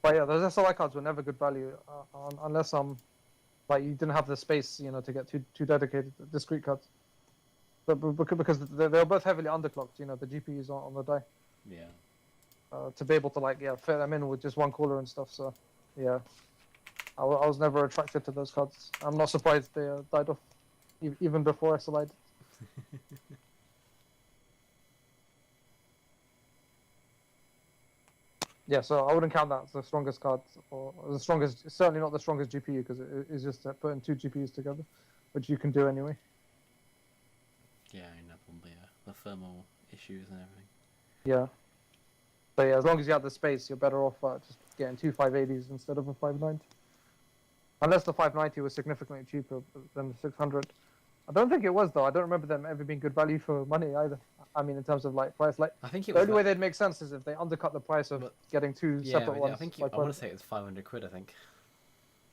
But yeah, those SLI cards were never good value unless like you didn't have the space, to get two dedicated discrete cards. But because they're both heavily underclocked, the GPUs on the die. Yeah. To be able to fit them in with just one cooler and stuff. So yeah, I was never attracted to those cards. I'm not surprised they died off even before SLI did. Yeah, so I wouldn't count that as the strongest card, or the strongest. Certainly not the strongest GPU, because it's just putting two GPUs together, which you can do anyway. Yeah, probably the thermal issues and everything. Yeah. So yeah, as long as you have the space, you're better off just getting two 580s instead of a 590. Unless the 590 was significantly cheaper than the 600. I don't think it was, though. I don't remember them ever being good value for money either. I mean, in terms of price. I think the only way they'd make sense is if they undercut the price of getting two separate ones. I think I want to say it's 500 quid. I think.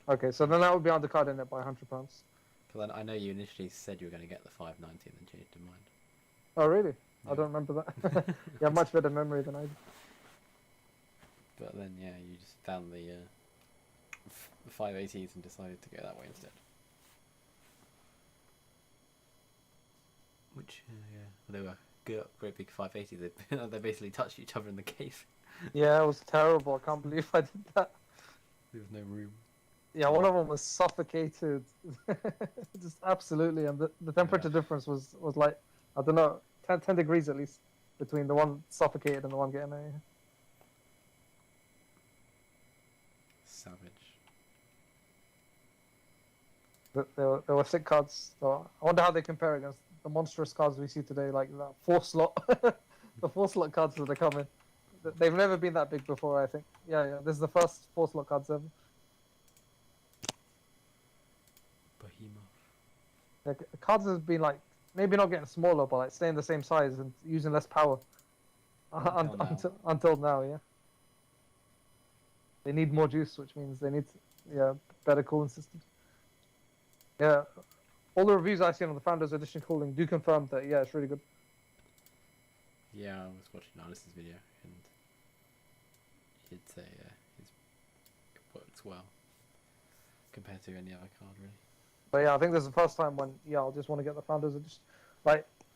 Okay, so then that would be undercutting it by £100. Because I know you initially said you were going to get the 590 and then changed your mind. Oh really? Yeah. I don't remember that. You have much better memory than I do. But then you just found the 580s and decided to go that way instead. Which they were great big 580s. They basically touched each other in the case. Yeah, it was terrible. I can't believe I did that. There was no room. Yeah, one of them was suffocated. Just absolutely, and the temperature difference was like, I don't know, 10 degrees at least between the one suffocated and the one getting a savage. There were sick cards. So I wonder how they compare against the monstrous cards we see today, like that 4-slot, the 4-slot cards that are coming. They've never been that big before, I think. Yeah, this is the first 4-slot cards ever. Behemoth. The cards have been maybe not getting smaller, but staying the same size and using less power. Until now, yeah. They need more juice, which means they need better cooling systems. Yeah, all the reviews I've seen on the Founders Edition cooling do confirm that it's really good. Yeah, I was watching Alice's video and he'd say it works well compared to any other card, really. But yeah, I think this is the first time when I'll just want to get the Founders Edition.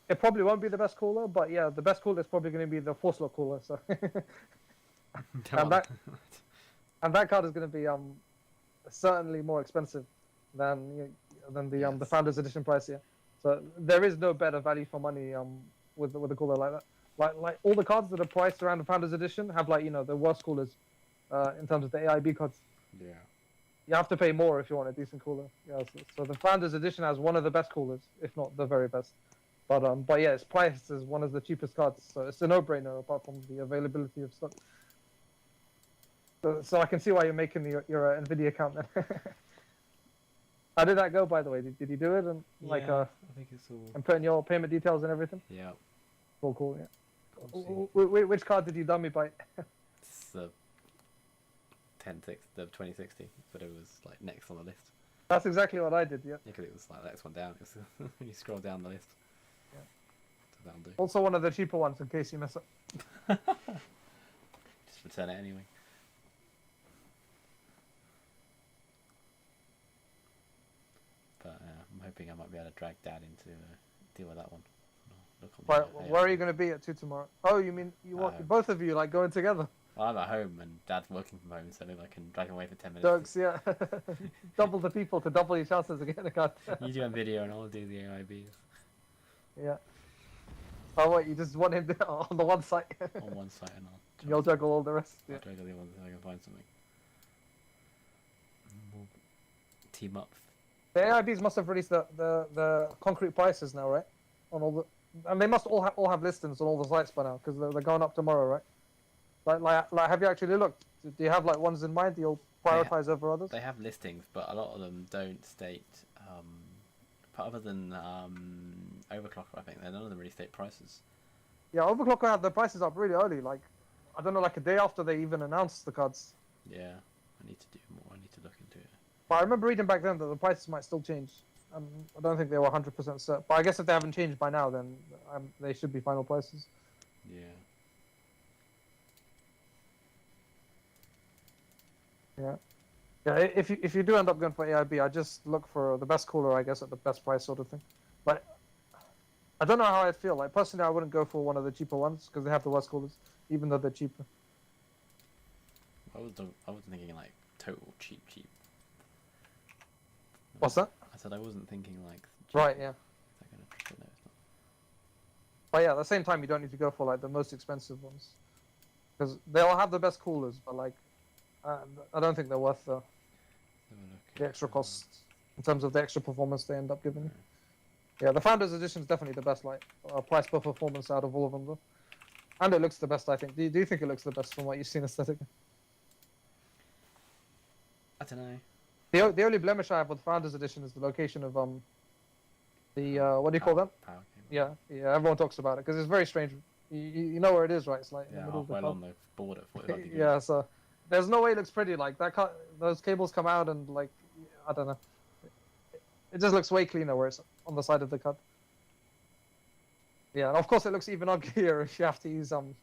It probably won't be the best cooler, but the best cooler is probably going to be the 4-slot cooler. So and that card is going to be certainly more expensive than the Founders Edition price. Yeah, so there is no better value for money with a cooler like that. Like all the cards that are priced around the Founders Edition have the worst coolers in terms of the AIB cards. Yeah. You have to pay more if you want a decent cooler. Yeah, so the Founders Edition has one of the best coolers, if not the very best. But yeah, it's priced as one of the cheapest cards, so it's a no-brainer apart from the availability of stock. So I can see why you're making your Nvidia account then. How did that go, by the way? Did you do it and I think it's all. And putting your payment details and everything? Yeah. Cool. Yeah. Which card did you dummy by? It's the 2060, but it was next on the list. That's exactly what I did. Yeah. Because it was the next one down. When you scroll down the list. Yeah. So that'll do. Also one of the cheaper ones in case you mess up. Just return it anyway. But I'm hoping I might be able to drag Dad into deal with that one. Where are you going to be at 2 tomorrow? Oh, you mean you want both of you going together? Well, I'm at home and Dad's working from home, so maybe I can drag him away for 10 minutes. Jokes, yeah. Double the people to double your chances of getting a card. You do a video and I'll do the AIBs. Yeah. Oh wait, you just want him on the one site? On one site and you'll juggle all the rest. I'll juggle the other ones if I can find something. We'll team up. The AIBs must have released the concrete prices now, right? On all the, and they must all have listings on all the sites by now because they're going up tomorrow, right? Like, have you actually looked? Do you have ones in mind that you'll prioritize over others? They have listings, but a lot of them don't state. Other than Overclocker, I think none of them really state prices. Yeah, Overclocker had the prices up really early. I don't know, a day after they even announced the cards. Yeah, I need to do more. I need to look into it. But I remember reading back then that the prices might still change. I don't think they were 100% set. But I guess if they haven't changed by now, then they should be final prices. Yeah. Yeah, if you do end up going for AIB, I just look for the best cooler, I guess, at the best price, sort of thing. But I don't know how I feel. Like personally, I wouldn't go for one of the cheaper ones because they have the worst coolers, even though they're cheaper. I was thinking like total cheap. What's that? I said I wasn't thinking like. Cheap. Right, yeah. But no, it's not. But yeah, at the same time, you don't need to go for like the most expensive ones because they'll have the best coolers, but like I don't think they're worth Have a look the at, extra costs in terms of the extra performance they end up giving you. Yeah, the Founders Edition is definitely the best, like price per performance out of all of them, though. And it looks the best, I think. Do you think it looks the best from what you've seen aesthetically? I don't know. The only blemish I have with Founders Edition is the location of the what do you call them? Power cable. Yeah. Everyone talks about it because it's very strange. You know where it is, right? It's like in the Yeah, middle of the halfway club. along the border. 45 degrees. Yeah, so there's no way it looks pretty like that. Those cables come out and like I don't know. It just looks way cleaner where it's on the side of the cut. Yeah, and of course it looks even uglier if you have to use the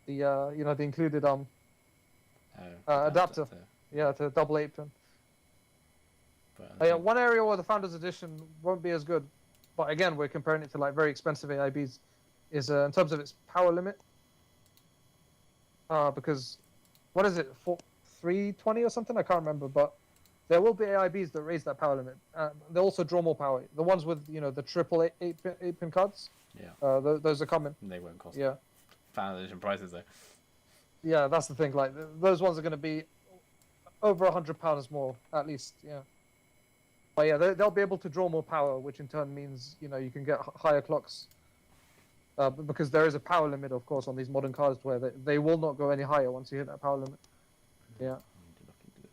the included adapter. Yeah, to double 8-pin. But Yeah, one area where the Founders Edition won't be as good, but again we're comparing it to like very expensive AIBs, is in terms of its power limit. Because what is it, 320 or something? I can't remember, but there will be AIBs that raise that power limit. They also draw more power. The ones with the triple 8-pin cards. Yeah. Those are coming. They won't cost. Yeah. Fan edition prices though. Yeah, that's the thing. Like those ones are going to be over £100 more at least. Yeah. But yeah, they'll be able to draw more power, which in turn means you can get higher clocks. Because there is a power limit, of course, on these modern cards where they will not go any higher once you hit that power limit. Yeah. I need to look into this.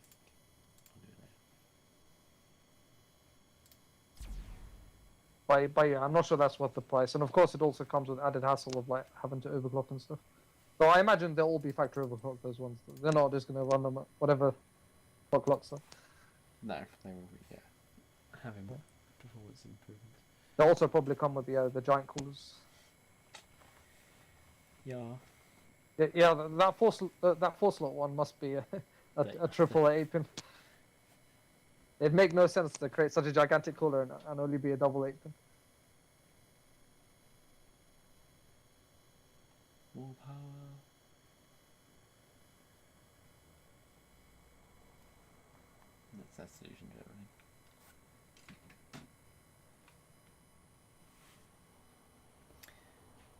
I'll do it later. But yeah, I'm not sure that's worth the price. And of course, it also comes with added hassle of like having to overclock and stuff. So I imagine they'll all be factory overclocked. Those ones. They're not just going to run them at whatever clocks. No, they will be. Yeah. Having performance improvements. They'll also probably come with the giant coolers. Yeah. Yeah, that four slot one must be a triple 8-pin. It'd make no sense to create such a gigantic cooler and only be a double 8-pin. More power. That's the solution to everything.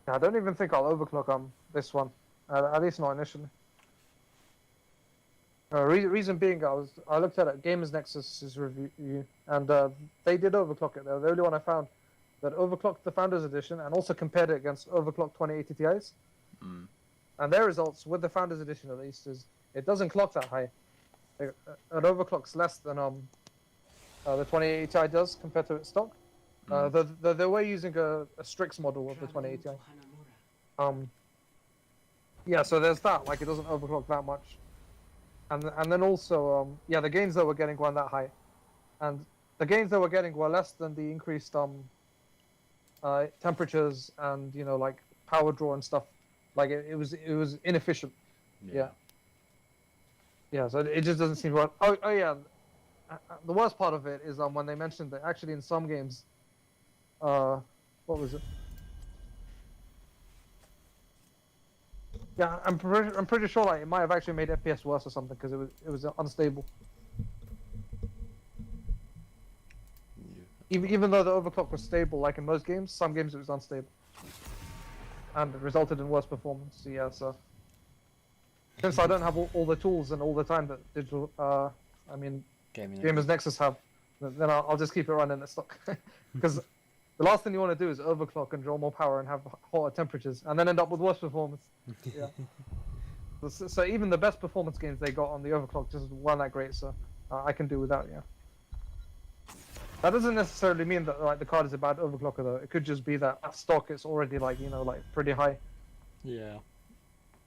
I don't even think I'll overclock this one, at least not initially. Reason being, I looked at it, Gamers Nexus's review, and they did overclock it. They're the only one I found that overclocked the Founders Edition and also compared it against overclocked 2080 Ti's. Mm. And their results with the Founders Edition, at least, is it doesn't clock that high. It overclocks less than the 2080 Ti does compared to its stock. They were using a Strix model of the 2080 Ti. Yeah, so there's that. Like, it doesn't overclock that much. And then also, the gains that we're getting weren't that high, and the gains that we're getting were less than the increased temperatures and like power draw and stuff. Like it was inefficient. Yeah. So it just doesn't seem right. Oh yeah. The worst part of it is when they mentioned that actually in some games, what was it? Yeah, I'm pretty sure like it might have actually made FPS worse or something because it was unstable. Yeah. Even though the overclock was stable, like in most games, some games it was unstable, and it resulted in worse performance. Yeah, so since I don't have all the tools and all the time that Gamers Nexus have, then I'll just keep it running at stock because the last thing you want to do is overclock and draw more power and have hotter temperatures, and then end up with worse performance. Yeah. So even the best performance games they got on the overclock just weren't that great. So I can do without. Yeah. That doesn't necessarily mean that like the card is a bad overclocker though. It could just be that at stock it's already like pretty high. Yeah.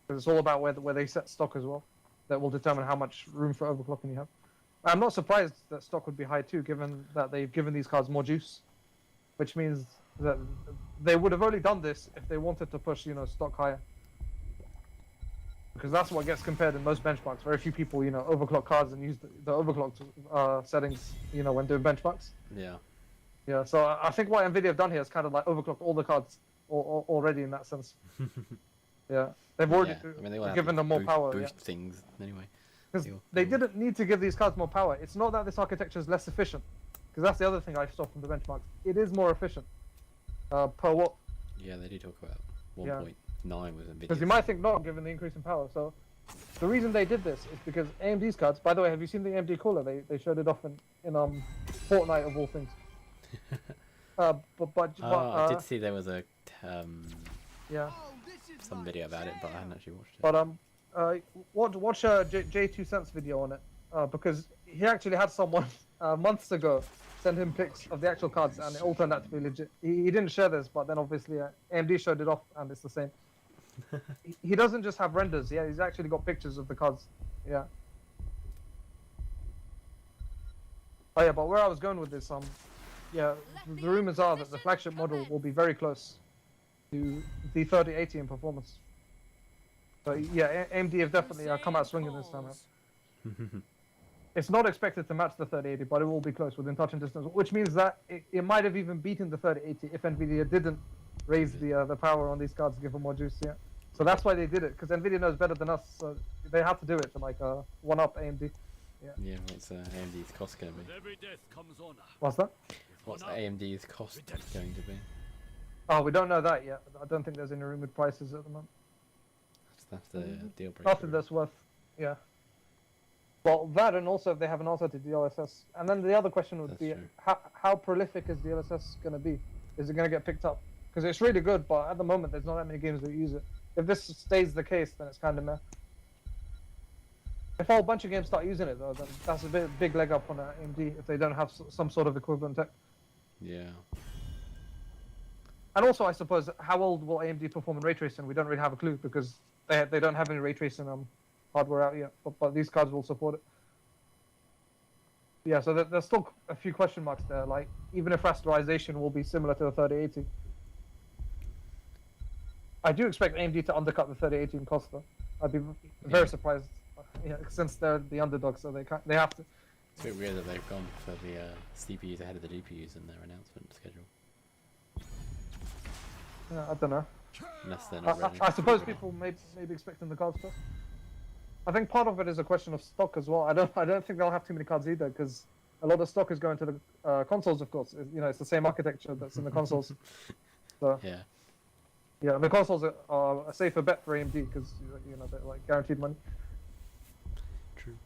Because it's all about where they set stock as well. That will determine how much room for overclocking you have. I'm not surprised that stock would be high too, given that they've given these cards more juice. Which means that they would have only done this if they wanted to push, stock higher. because that's what gets compared in most benchmarks. Very few people, overclock cards and use the overclocked settings, when doing benchmarks. Yeah. Yeah, so I think what Nvidia have done here is kind of like overclocked all the cards already in that sense. Yeah, they've already Yeah, I mean, they all have given these them more power. boost things anyway. Because They all- they they all- didn't need to give these cards more power. It's not that this architecture is less efficient, because that's the other thing I saw from the benchmarks. It is more efficient per watt. Yeah, they do talk about Yeah. 1.9 with Nvidia. Because you might think not, given the increase in power. So the reason they did this is because AMD's cards. By the way, have you seen the AMD cooler? They showed it off in Fortnite of all things. I did see there was a Yeah. some video about it, but I hadn't actually watched it. But watch J2Cents video on it because he actually had someone months ago send him pics of the actual cards and it all turned out to be legit. He didn't share this, but then obviously AMD showed it off and it's the same. He doesn't just have renders. Yeah, he's actually got pictures of the cards. Yeah. Oh yeah, but where I was going with this, yeah, the rumors are that the flagship model will be very close to the 3080 in performance. So yeah, AMD have definitely come out swinging this time out. It's not expected to match the 3080, but it will be close within touch and distance, which means that it might have even beaten the 3080 if Nvidia didn't raise the power on these cards to give them more juice. Yeah, so that's why they did it, because Nvidia knows better than us, so they had to do it to like one up AMD. Yeah, what's AMD's cost going to be? Every death comes honor. What's that? What's AMD's cost going to be? Oh, we don't know that yet. I don't think there's any rumored prices at the moment. That's the deal breaker. Nothing that's worth, yeah. Well, that and also if they have an answer to DLSS. And then the other question would That's be, true. how prolific is DLSS going to be? Is it going to get picked up? Because it's really good, but at the moment there's not that many games that use it. If this stays the case, then it's kind of meh. If a whole bunch of games start using it though, then that's a big leg up on AMD if they don't have some sort of equivalent tech. Yeah. And also, I suppose, how old will AMD perform in ray tracing? We don't really have a clue because they don't have any ray tracing hardware out yet. But these cards will support it. Yeah, so there's still a few question marks there. Like even if rasterization will be similar to the 3080, I do expect AMD to undercut the 3080 in cost though. I'd be very surprised. Yeah, since they're the underdog, so they have to. It's a bit weird that they've gone for the CPUs ahead of the GPUs in their announcement schedule. Yeah, I don't know. Unless they're not ready. I suppose people may be expecting the cards first. I think part of it is a question of stock as well. I don't think they'll have too many cards either because a lot of stock is going to the consoles, of course. It's the same architecture that's in the consoles. So Yeah. the consoles are a safer bet for AMD because they're like guaranteed money. True.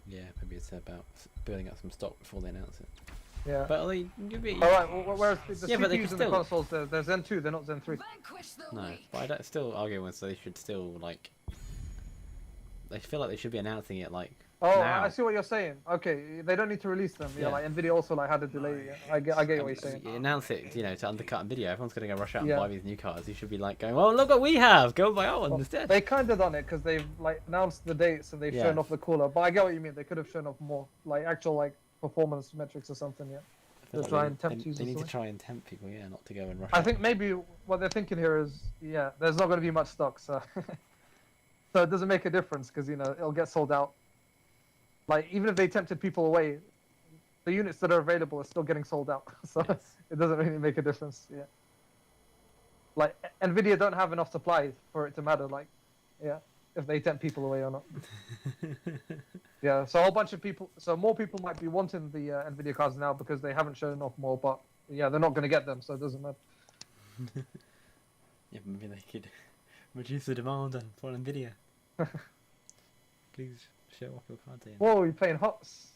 Yeah, maybe it's about building up some stock before they announce it. Yeah. But they give it. All right. Well, whereas the Yeah, but they CPUs can in the still- consoles, they're Zen 2. They're not Zen 3. No, but I don't still argue with, so they should still like. They feel like they should be announcing it like. Oh, now. I see what you're saying. Okay, they don't need to release them. Yeah, Yeah. like Nvidia also like had a delay. Yeah. I get what you're saying. You announce it, to undercut Nvidia. Everyone's gonna go rush out and Yeah. buy these new cards. You should be like going, "Oh, look what we have! Go buy our one Well, instead." They kind of done it because they've like announced the dates and they've Yeah. shown off the cooler. But I get what you mean. They could have shown off more, like actual like performance metrics or something. Yeah. I feel to try they- and tempt they, users They need to away. try and tempt people, yeah, not to go and rush. I out. think maybe what they're thinking here is, yeah, there's not going to be much stock, so so it doesn't make a difference because it'll get sold out. Like even if they tempted people away, the units that are available are still getting sold out, so Yes. it doesn't really make a difference. Yeah. Like Nvidia don't have enough supply for it to matter. Like, yeah, if they tempt people away or not. Yeah, so a whole bunch of people, so more people might be wanting the Nvidia cards now because they haven't shown off more, but yeah, they're not going to get them, so it doesn't matter. Yeah, maybe they could reduce the demand for Nvidia. Please show off your cards here. Whoa, you're playing HOTS.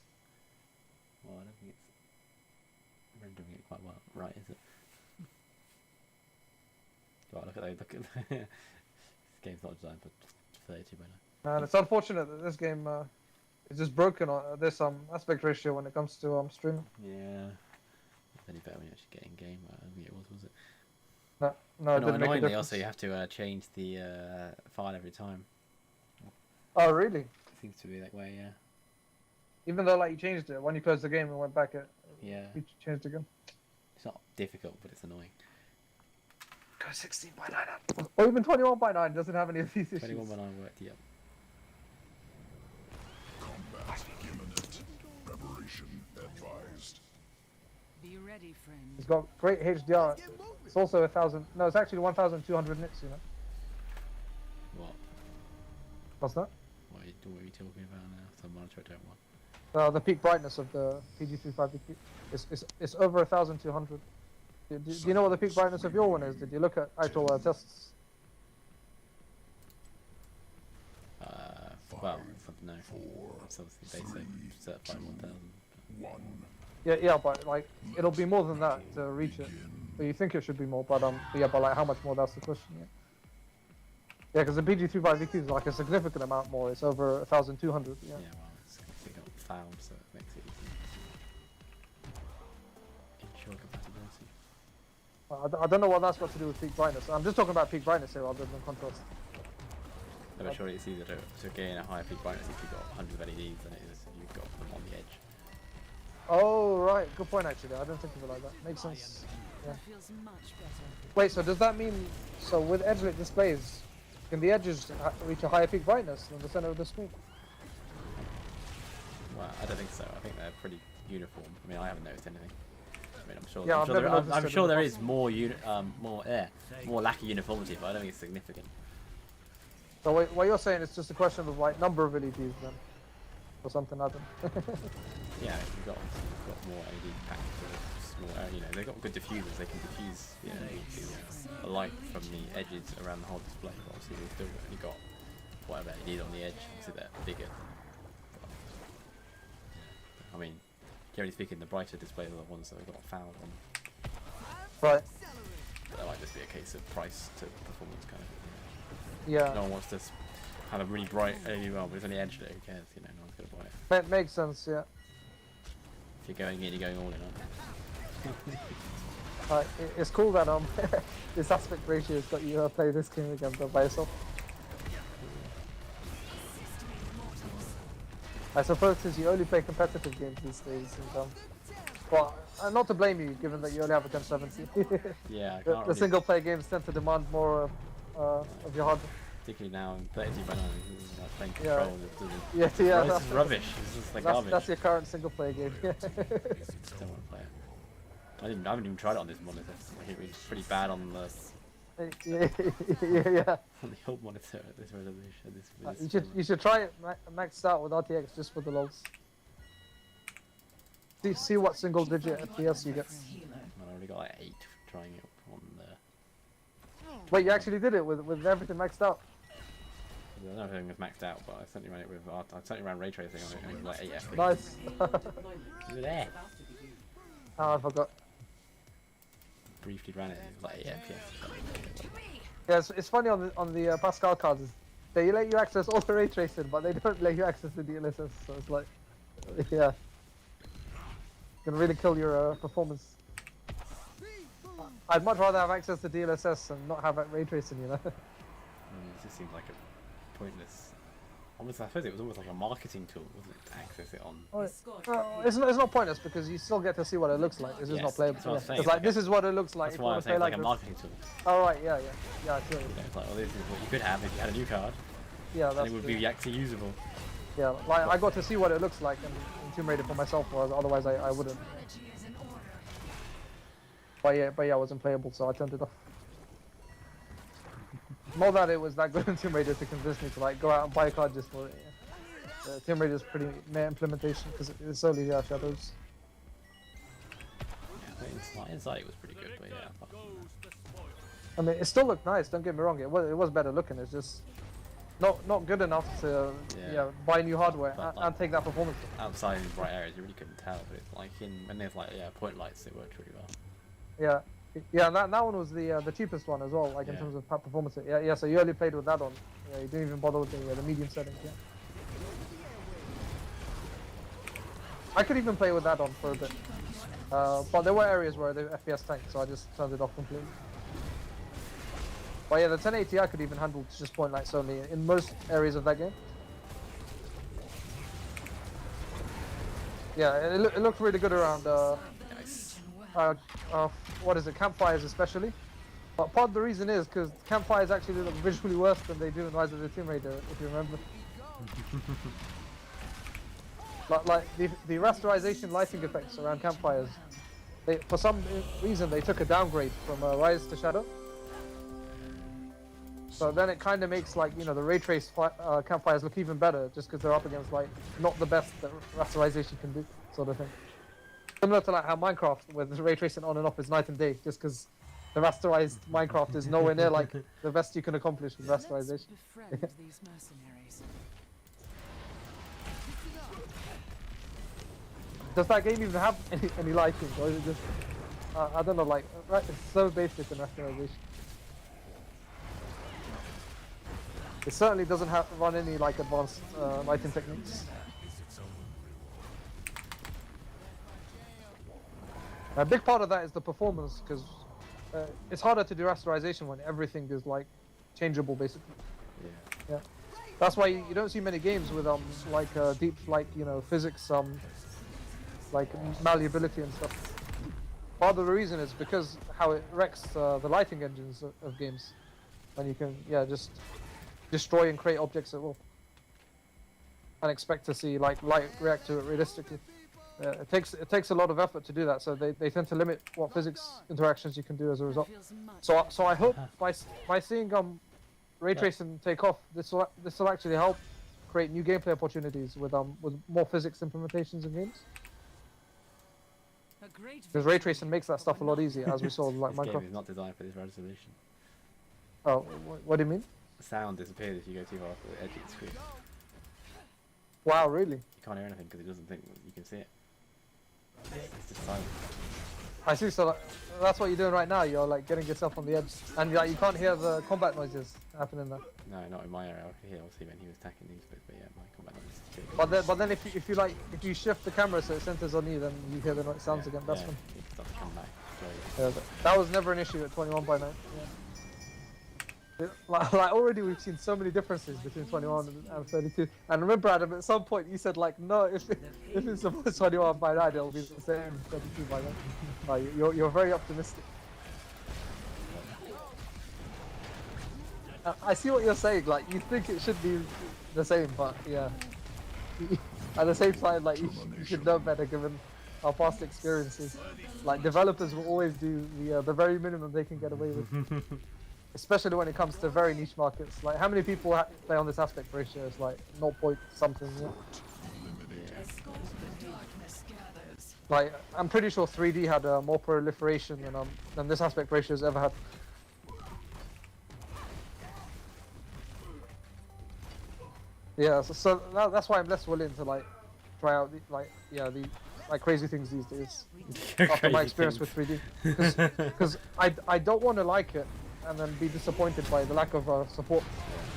Well, I don't think it's rendering it quite well, right? Is it? God, look at those. Look at this game's not designed for 32 by now. And it's unfortunate that this game is just broken on this aspect ratio when it comes to streaming. Yeah. It's any better when you actually get in game. I don't think it was it? No, it But didn't make a annoyingly, difference. also you have to change the file every time. Oh, really? It seems to be that way, yeah. Even though like you changed it when you closed the game and went back, Yeah. you changed again. It's not difficult, but it's annoying. go 16 by 9. Or even 21 by 9 doesn't have any of these issues. 21 when I worked, yep. Combat imminent. Preparation advised. Be ready, friend. It's got great HDR. It's also 1,000. No, it's actually 1,200 nits. You know. What? What's that? What are you talking about now? Some monitor I don't want. The peak brightness of the PG35 it's over 1,200. Do you know what the peak brightness of your one is? Did you look at actual tests? Well, no. It's obviously basic certified 1,000. 1. Yeah, but like it'll be more than that to reach it. But you think it should be more, but like how much more? That's the question. Yeah, because the PG35 VQ is like a significant amount more. It's over 1,200. Yeah. Yeah, well, it's got found, so it makes it easy. Ensure compatibility. I don't know what that's got to do with peak brightness. I'm just talking about peak brightness here rather than contrast. No, but surely it's easier to gain a higher peak brightness if you've got hundreds of LEDs than it is if you've got them on the edge. Oh right, good point actually. I don't think of it like that. Makes sense. Yeah. Feels much better. Wait, so does that mean with edge lit displays, can the edges reach a higher peak brightness than the center of the screen? Well, I don't think so. I think they're pretty uniform. I mean, I haven't noticed anything. I mean, I'm sure. Yeah, I'm I've sure, never there, noticed I'm it sure in the there past. is more lack of uniformity, but I don't think it's significant. So what you're saying is just a question of like number of LEDs then, or something other. Yeah, you've got more LED packs, more, they've got good diffusers. They can diffuse, the light from the edges around the whole display. But obviously, they've still only got whatever LED on the edge, so they're bigger. I mean, generally speaking, the brighter displays are the ones that have got fouled on. Right. But that might just be a case of price to performance kind of. Yeah. No one wants to have a really bright LED bulb, but it's on the edge. Who cares? No one's gonna buy it. Makes sense. Yeah. If you're going in, you're going all in, aren't you? It's cool that this aspect ratio has got you play this game again by yourself. I suppose since you only play competitive games these days, and, well, not to blame you, given that you only have a 1070. Yeah, I the can't really, single player games tend to demand more of your hardware. particularly now in 30 by 9, like playing Yeah. Control. It doesn't, Yeah, this that's, is rubbish. It's just like garbage. that's your current single player game. Don't want to play it. I haven't even tried it on this monitor. I hear it's pretty bad on the yeah. on the old monitor at this resolution. You should try it maxed out with RTX just for the lols. See what single digit FPS you get. I already got like 8 trying it on the. Wait, you actually did it with everything maxed out? I don't know if everything was maxed out, but I certainly ran it with. I certainly ran ray tracing on it, and it was like 8 FPS. Nice. You were there. Oh, I forgot. Briefly ran it, it was like 8 FPS. Yeah, it's funny on the Pascal cards. They let you access all the ray tracing, but they don't let you access the DLSS. So it's like, yeah, can really kill your performance. I'd much rather have access to DLSS and not have ray tracing, you know. It just seems like a pointless. Almost, I suppose it was almost like a marketing tool, wasn't it, to access it on? It's not pointless because you still get to see what it looks like. It's just Yes, not playable. that's what I was Yeah. saying, It's like like this is what it looks like. That's if you why wanna I'm saying it's play like a this. marketing tool. Oh right, yeah, I feel you. It's like, well, this is what you could have if you had a new card, Yeah, and that's it would true. be actually usable. Yeah, like I got to see what it looks like in Tomb Raider for myself, whereas otherwise I wouldn't. But yeah, it wasn't playable, so I turned it off. Not that it was that good in Tomb Raider to convince me to like go out and buy a card just for it. Yeah. Tomb Raider's pretty meh implementation because it's solely shadows. Yeah, I think inside it was pretty good, but yeah. apart from that. I mean, it still looked nice. Don't get me wrong. It was better looking. It's just not good enough to buy new hardware But, and take that performance. Outside in bright areas, you really couldn't tell, but it's like when there's like point lights, it worked really well. Yeah, and that one was the cheapest one as well, like in Yeah. terms of performance. Yeah. So you only played with that one. Yeah, you didn't even bother with the medium settings. Yeah. I could even play with that on for a bit, but there were areas where the FPS tanked, so I just turned it off completely. But yeah, the 1080 I could even handle just point lights only in most areas of that game. Yeah, it looked really good around. Nice. What is it? Campfires especially. But part of the reason is because campfires actually look visually worse than they do in Rise of the Tomb Raider, if you remember. like the rasterization lighting effects around campfires, for some reason they took a downgrade from Rise to Shadow. So then it kind of makes like, you know, the ray trace campfires look even better just because they're up against like not the best that rasterization can do, sort of thing. Similar to like how Minecraft with ray tracing on and off is night and day, just because the rasterized Minecraft is nowhere near like the best you can accomplish with rasterization. Let's befriend these mercenaries. Does that game even have any lighting, or is it just I don't know, like it's so basic in rasterization. It certainly doesn't have run any like advanced lighting techniques. A big part of that is the performance, because it's harder to do rasterization when everything is like changeable, basically. Yeah. That's why you don't see many games with like deep, like, you know, physics, like malleability and stuff. Part of the reason is because how it wrecks the lighting engines of games, and you can just destroy and create objects at will, and expect to see like light react to it realistically. It takes a lot of effort to do that, so they tend to limit what physics interactions you can do as a result. Feels much So I hope by seeing ray tracing take off, this will actually help create new gameplay opportunities with more physics implementations in games. a great Because ray tracing makes that stuff a lot easier, as we saw in like This game Minecraft. is not designed for this resolution. Oh, what do you mean? The sound disappears if you go too far off the edge of the screen. Wow, really? You can't hear anything because it doesn't think you can see it. It's just silent. I see. So like, that's what you're doing right now. You're like getting yourself on the edge, and like, you can't hear the combat noises happening there. No, not in my area. I could hear obviously when he was attacking these bits, but yeah, my combat noise is too. But then if you shift the camera so it centers on you, then you hear the sounds again. That's when. It starts to come back slowly. Yeah, that was never an issue at 21 by 9. Yeah. Like already we've seen so many differences between 21 and 32. And remember, Adam, at some point you said like, no, if it's supposed 21 by 9, it'll be the same as 32 by 9. Like, you're very optimistic. I see what you're saying. Like, you think it should be the same, but yeah. At the same time, like you should know better given our past experiences. Like developers will always do the very minimum they can get away with. Especially when it comes to very niche markets. Like, how many people play on this aspect ratio? It's like 0 point something. Yeah. Like, I'm pretty sure 3D had more proliferation than this aspect ratio has ever had. Yeah, so that's why I'm less willing to like try out the crazy things these days. After my experience with 3D, because I don't want to like it and then be disappointed by the lack of support,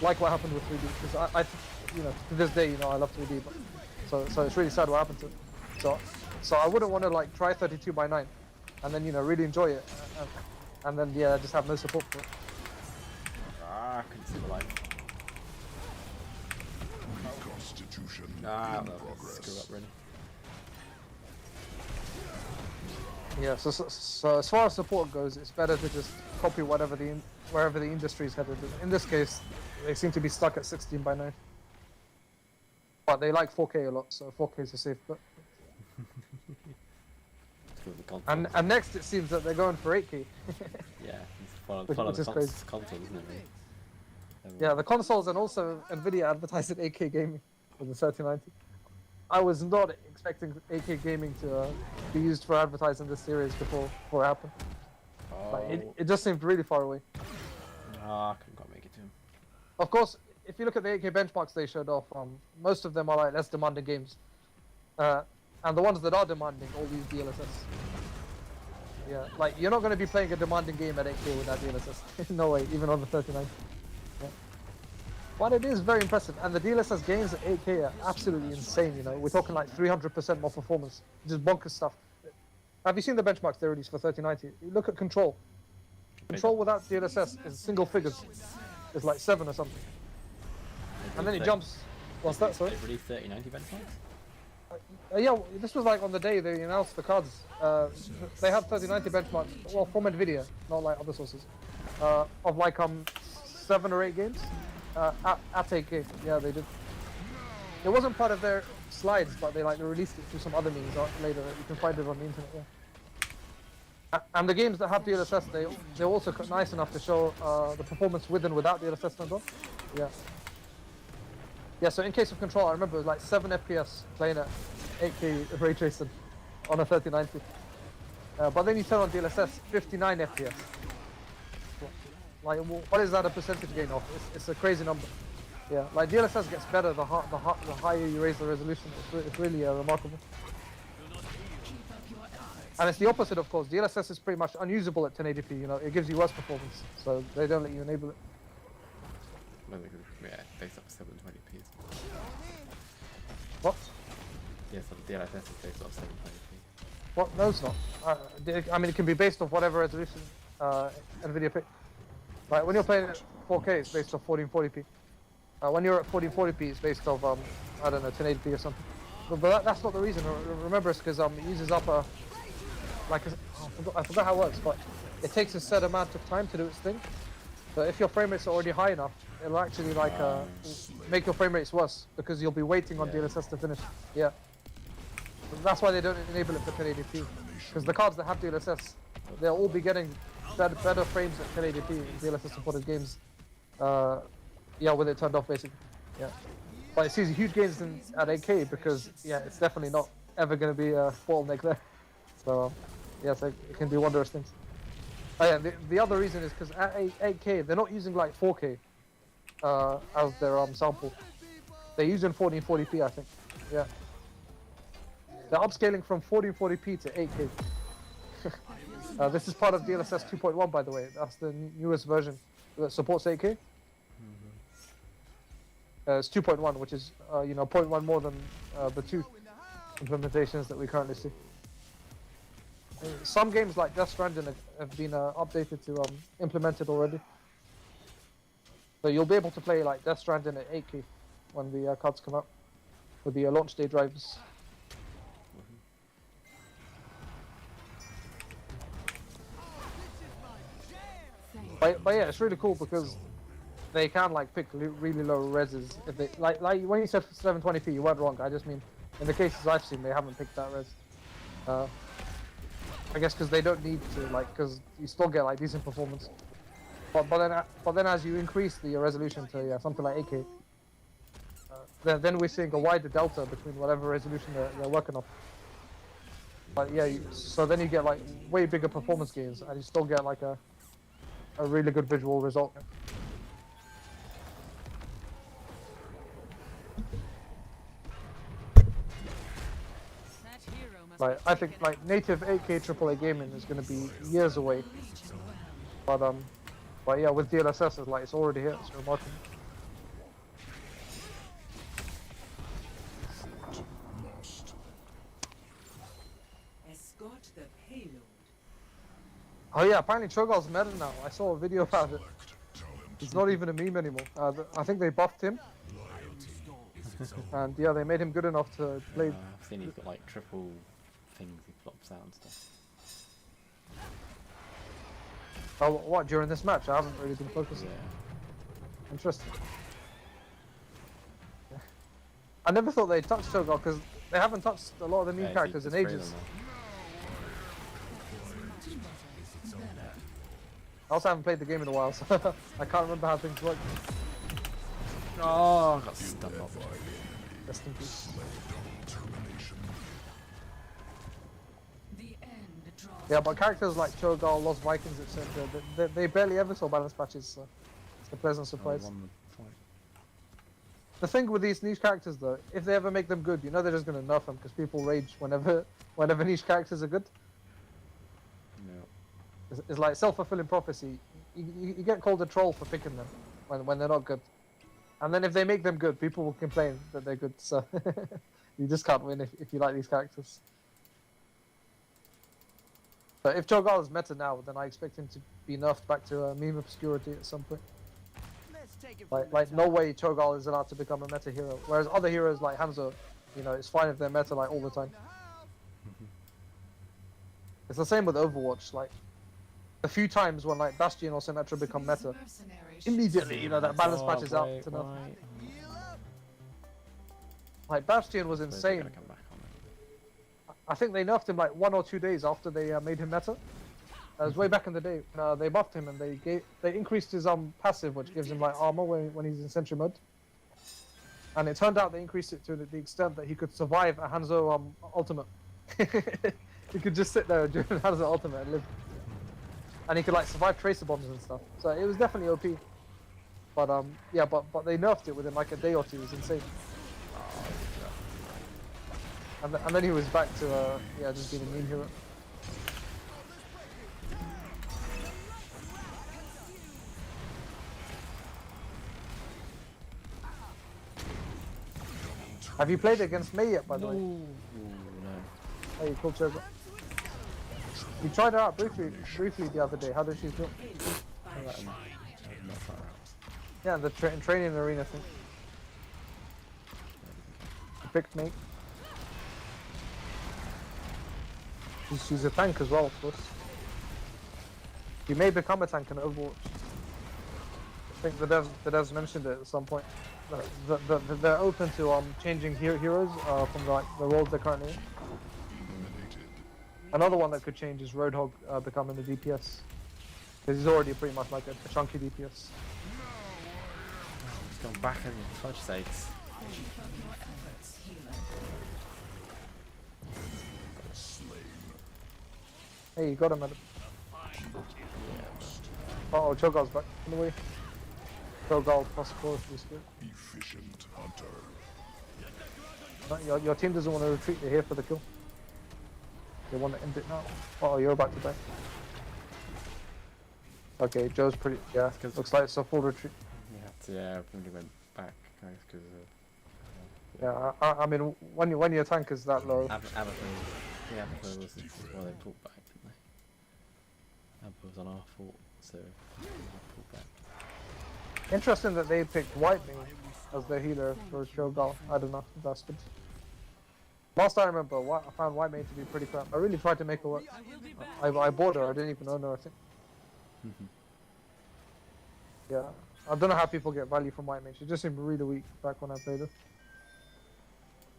like what happened with 3D. Because I to this day, I love 3D, but so it's really sad what happened to it. So I wouldn't want to like try 32 by 9, and then really enjoy it, and then just have no support for it. I couldn't see the light. Reconstitution Ah, in no, progress. screw up really. Yeah, so as far as support goes, it's better to just copy wherever the industry is headed. In this case, they seem to be stuck at 16 by 9. But they like 4K a lot, so 4K is a safe bet. Screw the console. And next it seems that they're going for 8K. Yeah, it's follow Which the is crazy. console, isn't it? Really? Yeah, the consoles, and also Nvidia advertised 8K gaming with the 3090. I was not expecting 8K gaming to be used for advertising this series before it happened. Oh, Like, it just seemed really far away. I couldn't quite make it to him. Of course, if you look at the 8K benchmarks they showed off, most of them are like less demanding games. And the ones that are demanding all use DLSS. Yeah, like you're not going to be playing a demanding game at 8K without DLSS. No way, even on the 3090. Yeah. But it is very impressive, and the DLSS games at 8K are absolutely insane. We're talking like 300% more performance, just bonkers stuff. Have you seen the benchmarks they released for 3090? You look at Control. Control without DLSS is single figures. It's like 7 or something. And then it jumps. What's that, sorry? They released 3090 benchmarks? Yeah, this was like on the day they announced the cards. They have 3090 benchmarks, well, from Nvidia, not like other sources. of like 7 or 8 games at 8K. Yeah, they did. It wasn't part of their slides, but they released it through some other means later. You can find it on the internet. Yeah. And the games that have DLSS, they're also nice enough to show the performance with and without DLSS turned on. Yeah. Yeah. So in case of Control, I remember it was like 7 FPS playing at 8K ray tracing on a 3090. But then you turn on DLSS, 59 FPS. Like, what is that a percentage gain of? It's a crazy number. Yeah, like DLSS gets better the higher you raise the resolution. It's really remarkable. And it's the opposite, of course. DLSS is pretty much unusable at 1080p. You know, it gives you worse performance, so they don't let you enable it. Well, yeah, based off 720p. What? Yeah, so the DLSS is based off 720p. What? No, it's not. I mean, it can be based off whatever resolution NVIDIA pick. Like when you're playing at 4K, it's based off 1440p. When you're at 1440p, it's based off I don't know, 1080p or something. But that's not the reason. Remember, it's because it uses up a I forgot how it works, but it takes a set amount of time to do its thing. So if your frame rates are already high enough, it'll actually make your frame rates worse because you'll be waiting on DLSS to finish. Yeah. That's why they don't enable it for 1080p. Because the cards that have DLSS, they'll all be getting better frames at 1080p in DLSS supported games. Yeah, with it turned off basically. Yeah. But it sees huge gains at 8K because yeah, it's definitely not ever going to be a bottleneck there. So yes, it can do wondrous things. Oh yeah, the other reason is because at 8K they're not using like 4K as their sample. They're using 1440p, I think. Yeah. They're upscaling from 1440p to 8K. This is part of DLSS 2.1, by the way. That's the newest version that supports 8K. It's 2.1, which is 0.1 more than the 2 implementations that we currently see. Some games like Death Stranding have been updated to implemented already. So you'll be able to play like Death Stranding at 8K when the cards come out with the launch day drivers. But yeah, it's really cool because they can like pick really low reses. If they like when you said 720p, you weren't wrong. I just mean in the cases I've seen, they haven't picked that res. I guess because they don't need to, like, because you still get like decent performance. But then as you increase the resolution to something like 8K, then we're seeing a wider delta between whatever resolution they're working on. But yeah, so then you get like way bigger performance gains, and you still get like a really good visual result. Like I think like native 8K AAA gaming is going to be years away. But yeah, with DLSS, it's already here. It's remarkable. Escort the payload. Oh yeah, apparently Cho'Gall's meta now. I saw a video about it. He's not even a meme anymore. I think they buffed him. And yeah, they made him good enough to play. I've seen he's got like triple things he flops out and stuff. Oh, what, during this match? I haven't really been focusing. Yeah. Interesting. Yeah. I never thought they'd touch Cho'Gall because they haven't touched a lot of the new characters in ages. I also haven't played the game in a while, so I can't remember how things work. Oh, I got stunned off. Rest in peace. Yeah, but characters like Cho'Gall, Lost Vikings, etc., they barely ever saw balance patches, so it's a pleasant surprise. The thing with these niche characters, though, if they ever make them good, you know they're just going to nerf them because people rage whenever niche characters are good. No. It's like self-fulfilling prophecy. You get called a troll for picking them when they're not good. And then if they make them good, people will complain that they're good, so you just can't win if you like these characters. But if Cho'Gall is meta now, then I expect him to be nerfed back to meme obscurity at some point. Like no way Cho'Gall is allowed to become a meta hero. Whereas other heroes like Hanzo, it's fine if they're meta like all the time. It's the same with Overwatch. Like a few times when like Bastion or Symmetra become meta, Mercenaries immediately, you know, that balance Oh, patches out wait, to nothing. right. Like Bastion was Suppose they're insane. gonna come back on it. I think they nerfed him like 1 or 2 days after they made him meta. It was way back in the day. They buffed him and they increased his passive, which gives him like armor when he's in sentry mode. And it turned out they increased it to the extent that he could survive a Hanzo ultimate. He could just sit there during Hanzo ultimate and live. And he could like survive tracer bombs and stuff. So it was definitely OP. But yeah, but they nerfed it within like a day or two. It was insane. And then he was back to yeah, just being a meme hero. Have you played against Mei yet, by the way? Ooh, no. Hey, cool Chogo. You tried her out briefly the other day. How did she feel? I'm not far out. Yeah, the training arena thing. You picked me. She's a tank as well, of course. You may become a tank in Overwatch. I think the devs mentioned it at some point. They're open to changing heroes from like the roles they're currently in. Another one that could change is Roadhog becoming a DPS. Because he's already pretty much like a chunky DPS. It's gone back and fudge sakes. Hey, you got him, Adam. Uh oh, Cho'Gall's back. In the way. Cho'Gall plus 4 is good. Efficient hunter. No, your team doesn't want to retreat, they're here for the kill. They want to end it now. Oh, you're about to die. Okay, Joe's pretty. Yeah, Because- looks like it's a full retreat. Yeah, I probably went back, guys, because Yeah, I mean, when your tank is that low, Abathur was well, they pulled back, didn't they? Abathur was on our fault, so they pulled back. interesting that they picked Whitemane as their healer for Cho'Gall. I don't know, that's good. Last I remember, I found Whitemane to be pretty crap. I really tried to make her work. I bought her, I didn't even own her, I think. Yeah, I don't know how people get value from Whitemane. She just seemed really weak back when I played her.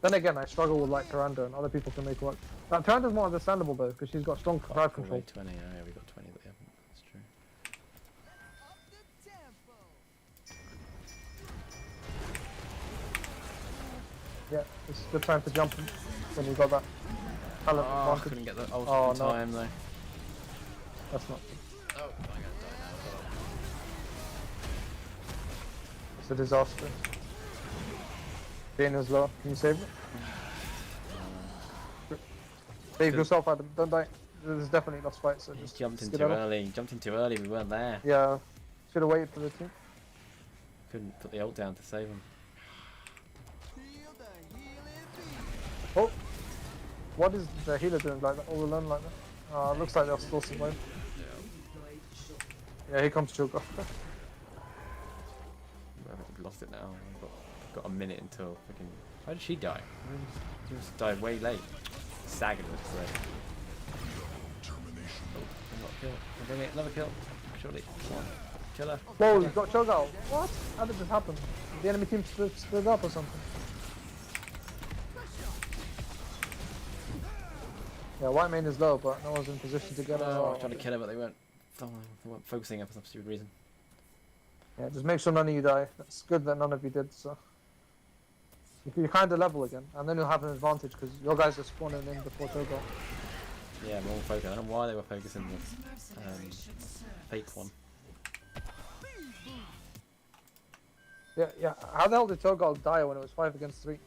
Then again, I struggle with like Tyrande and other people can make her work. Now, Tyrande's more understandable though, because she's got strong crowd control. 20, yeah, we got 20, but they haven't. That's true. Yeah, it's a good time to jump in when you got that talent Oh, I advantage. couldn't get the ult Oh, in no. time though. That's not. Oh, I'm gonna die now. It's a disaster. Bane is low. Can you save it? Save Good. yourself, Adam. Don't die. There's definitely lost fight, so He just jumped in too skedaddle. early. Jumped in too early. We weren't there. Yeah, should have waited for the team. Couldn't put the ult down to save him. Oh, what is the healer doing like that? All alone like that? Looks like they'll still survive. Yeah, here comes Cho'Gall. We've lost it now. We've got a minute until freaking. How did she die? She just died way late. Sagging looks like. Termination. Oh, another kill. We're bringing it. Another kill. Surely. Come on. Kill her. Whoa, you've got Cho'Gall. What? How did this happen? Did the enemy team split up or something? Yeah, Whitemane is low, but no one's in position to get her. I Oh, was trying to kill her, but they weren't focusing her for some stupid reason. yeah, just make sure none of you die. It's good that none of you did, so. You're kind of level again, and then you'll have an advantage because your guys are spawning in before Cho'Gall. Yeah, more focus. I don't know why they were focusing the mercenaries should serve fake us. one. Yeah. How the hell did Cho'Gall die when it was 5 against 3?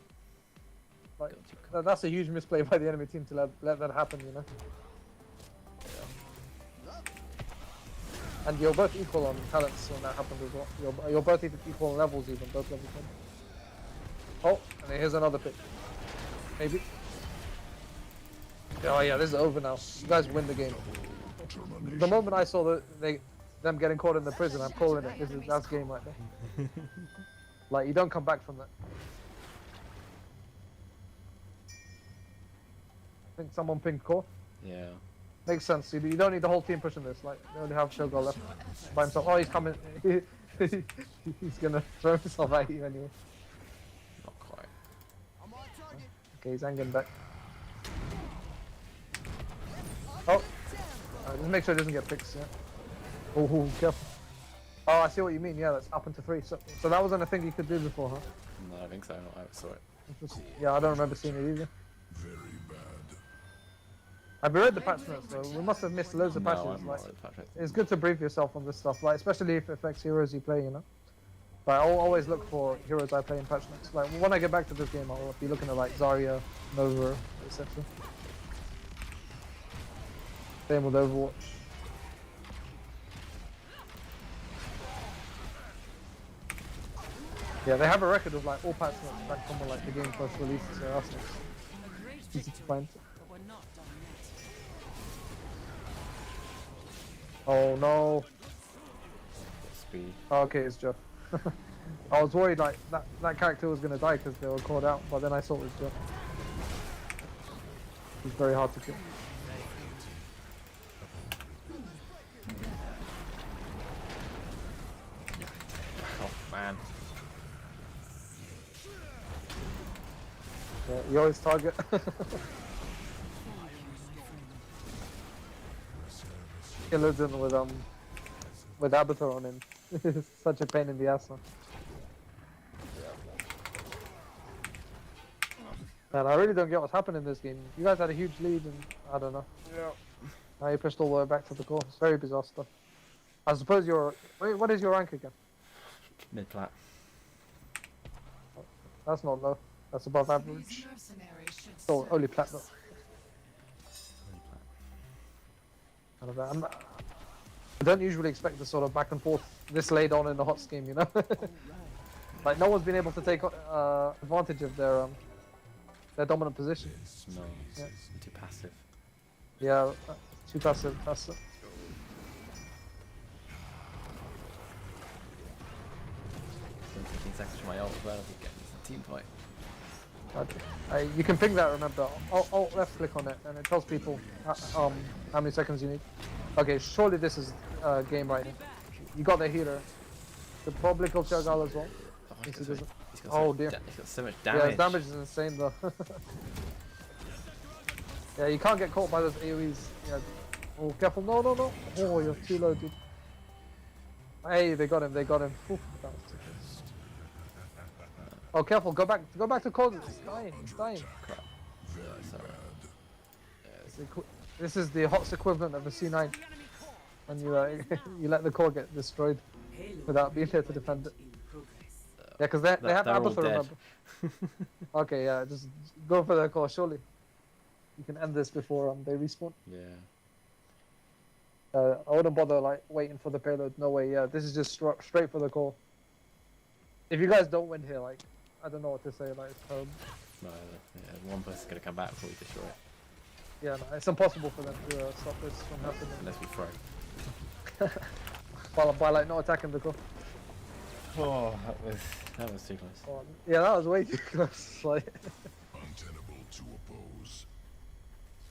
Like, that's a huge misplay by the enemy team to let that happen, you know. And you're both equal on talents when that happened as well. You're both equal on levels even, both levels 1. Oh, and here's another pick. Maybe. Oh yeah, this is over now. You guys win the game. Termination. The moment I saw them getting caught in the prison, I'm calling it. That's game right there. Like, you don't come back from that. I think someone pinged core. Yeah. Makes sense. You don't need the whole team pushing this. Like they only have Shogun left by himself. Oh, he's coming. He's gonna throw himself at you anyway. Not quite. Okay, he's hanging back. Oh, just make sure it doesn't get fixed. Yeah. Oh, careful. Oh, I see what you mean. Yeah, that's up into 3. So that wasn't a thing you could do before, huh? No, I think so. I saw it. Yeah, I don't remember seeing it either. Very bad. I've read the patch notes, so we must have missed loads of No, patches. I'm Like, not at patch notes. it's good to brief yourself on this stuff, like especially if it affects heroes you play, you know. But I'll always look for heroes I play in patch notes. Like when I get back to this game, I'll be looking at like Zarya, Nova, etc. Same with Overwatch. Yeah, they have a record of like all patch notes back from when like the game first released, so that's nice. A great Easy to victory, find. but we're not done yet. Oh no. Speed. Oh, okay, it's Jeff. I was worried like that character was gonna die because they were called out, but then I saw it was Jeff. He's very hard to kill. Oh man. Yeah, you always target. Killers in with Abathur on him. It's such a pain in the ass, man. Man, I really don't get what's happening in this game. You guys had a huge lead and I don't know. Yeah. Now you pushed all the way back to the core. It's very bizarre stuff. I suppose you're... Wait, what is your rank again? Mid plat. That's not low. That's above average. These mercenaries should Oh, serve only us. platinum. I don't know. I don't usually expect the sort of back and forth this late on in the hot scheme, you know? Like no one's been able to take advantage of their dominant position. No. Yeah. Too passive. Yeah, too passive. Passive. Still 15 seconds from my ult as well. I'll be getting this team fight. You can ping that. Remember, alt left click on it, and it tells people how many seconds you need. Okay, surely this is game right here. You got the healer. The probably kill Cho'Gall as well. Oh, Yes, he's he got doesn't. he's got Oh, so dear. He's got so much Yeah, damage. his damage is insane though. Yeah, you can't get caught by those AoEs. Yeah. Oh, careful! No, no, no! Oh, you're too low, dude. Hey, they got him. They got him. Oof, that was too close. Oh, careful! Go back to Cold. It's dying. It's dying. Crap. Yeah, sorry. It's this is the HOTS equivalent of a C9. When you you let the core get destroyed without being there to defend it. Yeah, because they have They're all Abathur, dead. remember? Okay, yeah, just go for the core. Surely you can end this before they respawn. Yeah. I wouldn't bother like waiting for the payload. No way. Yeah, this is just straight for the core. If you guys don't win here, like I don't know what to say. Like it's No, yeah, one person's gonna come back before we destroy it. yeah, no, it's impossible for them to stop this from happening. Unless we throw. By like not attacking the core. Oh, that was too close. Oh, yeah, that was way too close. Like Untenable to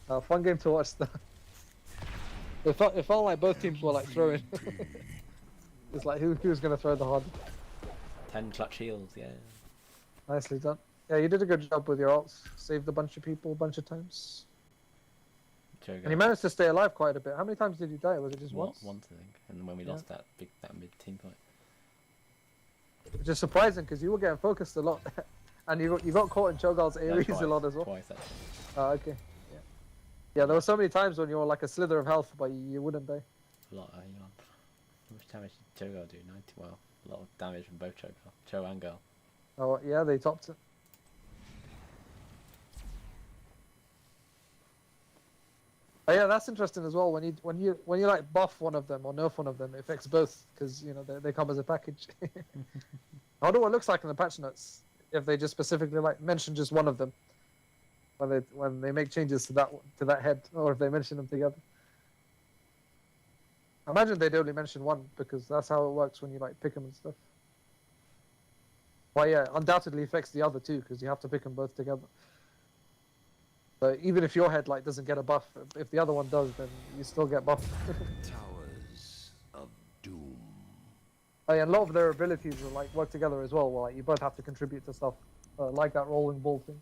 oppose. fun game to watch. Though. It felt like both teams were like throwing. It's like who's gonna throw the hard? 10 clutch heals, yeah. Nicely done. Yeah, you did a good job with your ults. Saved a bunch of people a bunch of times. Cho'Gall. And you managed to stay alive quite a bit. How many times did you die? Was it just once? Once, I think. And when we Yeah. lost that mid team fight. Which is surprising because you were getting focused a lot. And you got caught in Cho'Gall's No, AoEs twice, a lot as well. Twice, actually. Oh, okay. Yeah. Yeah, there were so many times when you were like a slither of health, but you wouldn't die. A lot, how much damage did Cho'Gall do? 90, well, a lot of damage from both Cho'Gall. Cho and Girl. Oh, yeah, they topped it. Oh, yeah, that's interesting as well. When you like buff one of them or nerf one of them, it affects both because you know they come as a package. I wonder what it looks like in the patch notes if they just specifically like mention just one of them when they make changes to that head, or if they mention them together. I imagine they'd only mention one because that's how it works when you like pick them and stuff. Well, yeah, undoubtedly affects the other two because you have to pick them both together. So even if your head like doesn't get a buff, if the other one does, then you still get buffed. Towers of Doom. Oh, yeah, a lot of their abilities will like work together as well. Well, like you both have to contribute to stuff, like that rolling ball thing.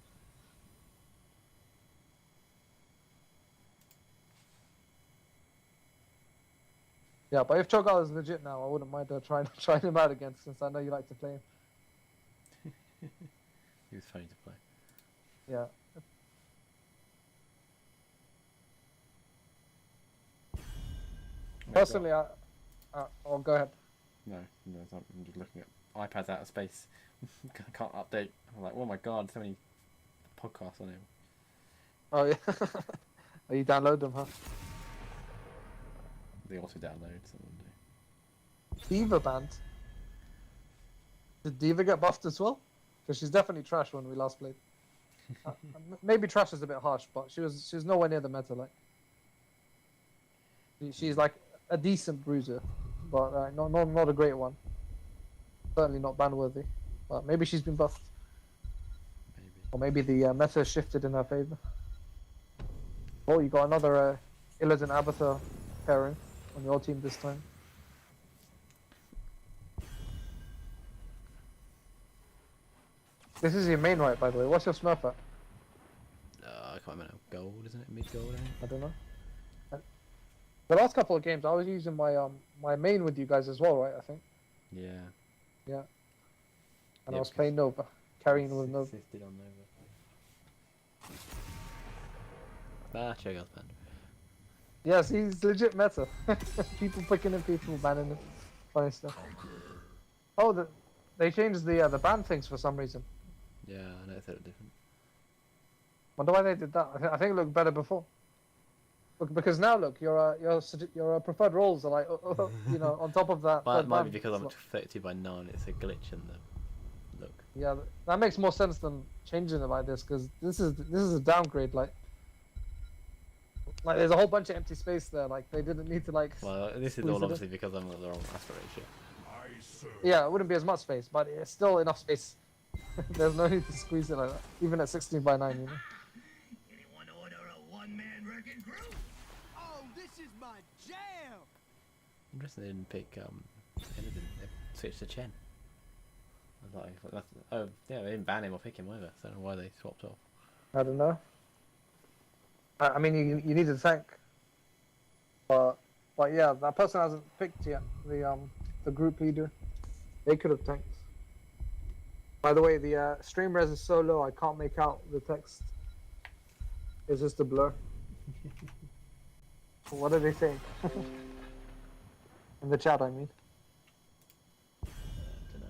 Yeah, but if Cho'Gall is legit now, I wouldn't mind trying him out again, since I know you like to play him. He was funny to play. Yeah. Personally, oh, go ahead. No, I'm just looking at iPads out of space. I can't update. I'm like, oh my god, so many podcasts on it. Oh yeah. Oh, you download them, huh? They also download some of them do. Diva banned. Did Diva get buffed as well? Because she's definitely trash when we last played. Maybe trash is a bit harsh, but she was nowhere near the meta. Like she's like a decent bruiser, but not a great one. Certainly not ban worthy. But maybe she's been buffed, Maybe. or maybe the meta shifted in her favor. Oh, you got another Illidan Abathur pairing on your team this time. This is your main right, by the way. What's your Smurf at? I can't remember. Gold, isn't it? Mid gold, I think. I don't know. The last couple of games, I was using my main with you guys as well, right? I think. Yeah. Yeah. And Yeah, I was because playing Nova, carrying with Nova. Assisted on Nova. Cho'Gall's banned. Yes, he's legit meta. People picking him, people banning him. Funny stuff. Oh, they changed the ban things for some reason. Yeah, I noticed it different. Wonder why they did that. I think it looked better before. Look, because now look, your preferred roles are like, you know, on top of that. But it third might be ban because I'm slot. 32 by 9, it's a glitch in the look. Yeah, that makes more sense than changing it like this, because this is a downgrade. Like there's a whole bunch of empty space there. Like they didn't need to like. Well, this is squeeze it all in. obviously because I'm at the wrong aspect ratio. I serve. Yeah, it wouldn't be as much space, but it's still enough space. There's no need to squeeze it like that, even at 16 by 9. You know. Anyone order a one-man wrecking crew? Oh, this is my jam! Interesting they didn't pick Illidan. They switched to Chen. I was like, oh yeah, they didn't ban him or pick him either. So I don't know why they swapped off. I don't know. I mean, you need a tank, but yeah, that person hasn't picked yet. The group leader, they could have tanked. By the way, the stream res is so low I can't make out the text. It's just a blur. What are they saying? In the chat, I mean. Don't know.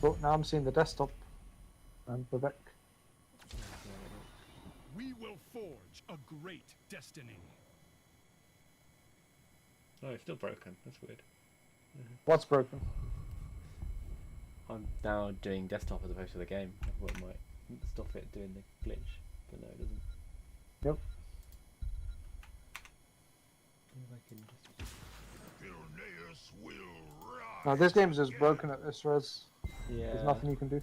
Oh, now I'm seeing the desktop. And Vivek. We will forge a great destiny. Oh, it's still broken. That's weird. What's broken? I'm now doing desktop as opposed to the game. I thought it might stop it doing the glitch, but no, it doesn't. Yep. If I can just... Vilneus will rise. Now this game's just broken at this res. Yeah. There's nothing you can do.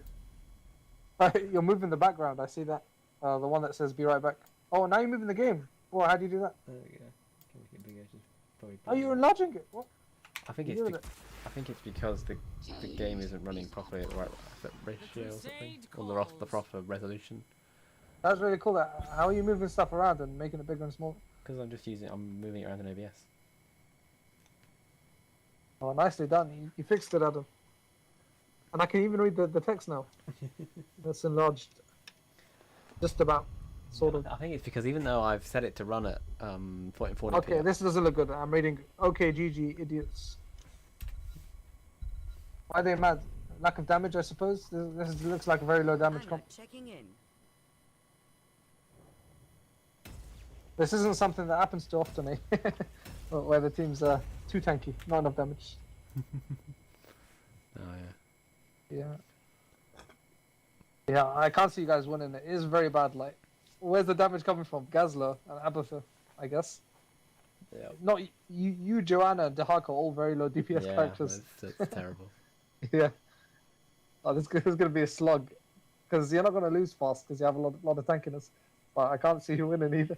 You're moving the background. I see that. The one that says "Be right back." Oh, now you're moving the game. Well, how do you do that? There we go. Can make it bigger? Just probably Oh, you're enlarging it. What? I think You're it's doing it. I think it's because the game isn't running properly at the right aspect ratio or something, or the proper resolution. That's really cool. How are you moving stuff around and making it bigger and smaller? Because I'm moving it around in OBS. Oh, nicely done. You fixed it, Adam. And I can even read the text now. That's enlarged. Just about. Sort of. I think it's because even though I've set it to run at 1440p. Okay, this doesn't look good. I'm reading. Okay, GG, idiots. Why are they mad? Lack of damage, I suppose. This looks like a very low damage comp. Checking in. This isn't something that happens too often, eh? Where the team's too tanky, not enough damage. Oh yeah. Yeah. Yeah, I can't see you guys winning. It is very bad. Like, where's the damage coming from? Gazlo and Abathur, I guess. Yeah. Not you, Joanna, and Dahaka are all very low DPS Yeah, characters. it's terrible. Yeah. Oh, this is gonna be a slug, because you're not gonna lose fast because you have a lot of tankiness. But I can't see you winning either.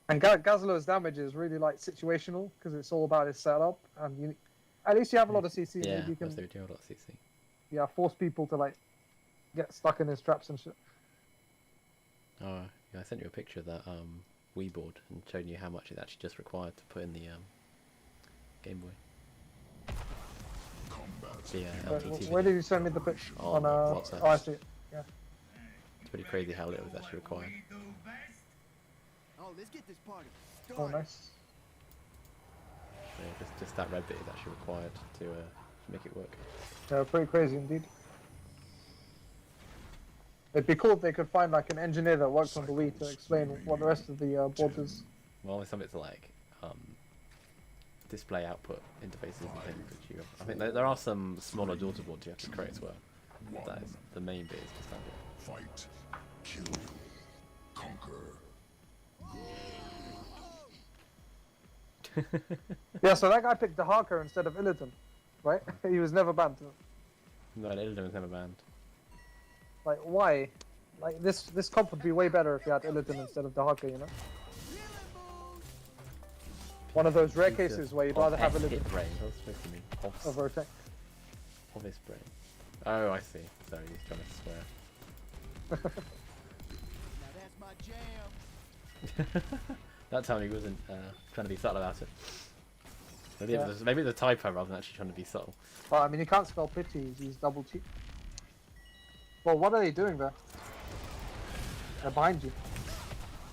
And Gazlo's damage is really like situational because it's all about his setup, and you at least you have a lot of CC. Yeah, Maybe you can that's the deal. CC. force people to like get stuck in his traps and shit. Oh, yeah, I sent you a picture of that Wii board and showed you how much it actually just required to put in the Game Boy. The LTT. Where did you send me the picture? On WhatsApp. Oh, I see it. Yeah. It's pretty crazy how little is actually required. Oh, let's get this party Oh, started. nice. Yeah, just that red bit is actually required to make it work. Yeah, pretty crazy indeed. It'd be cool if they could find like an engineer that works on the Wii to explain what the rest of the board is. Well, some of it's like display output interfaces and things. Which I think there are some smaller daughter boards you have to create as well. That is the main bit is just that bit. Fight, kill, conquer. Yeah, so that guy picked Dahaka instead of Illidan, right? He was never banned. No, Illidan was never banned. Like, why? Like, this comp would be way better if you had Illidan instead of Dahaka, you know? One of those rare cases where you'd rather have Illidan Hit brain. That's supposed to mean Hobbs. over a tank. Obvious brain. Oh, I see. Sorry, he's trying to swear. Now that's my jam. That time he wasn't trying to be subtle about it. Maybe, Yeah. maybe it's a typo rather than actually trying to be subtle. But I mean, you can't spell pity, he's double cheek. Well, what are they doing there? They're behind you.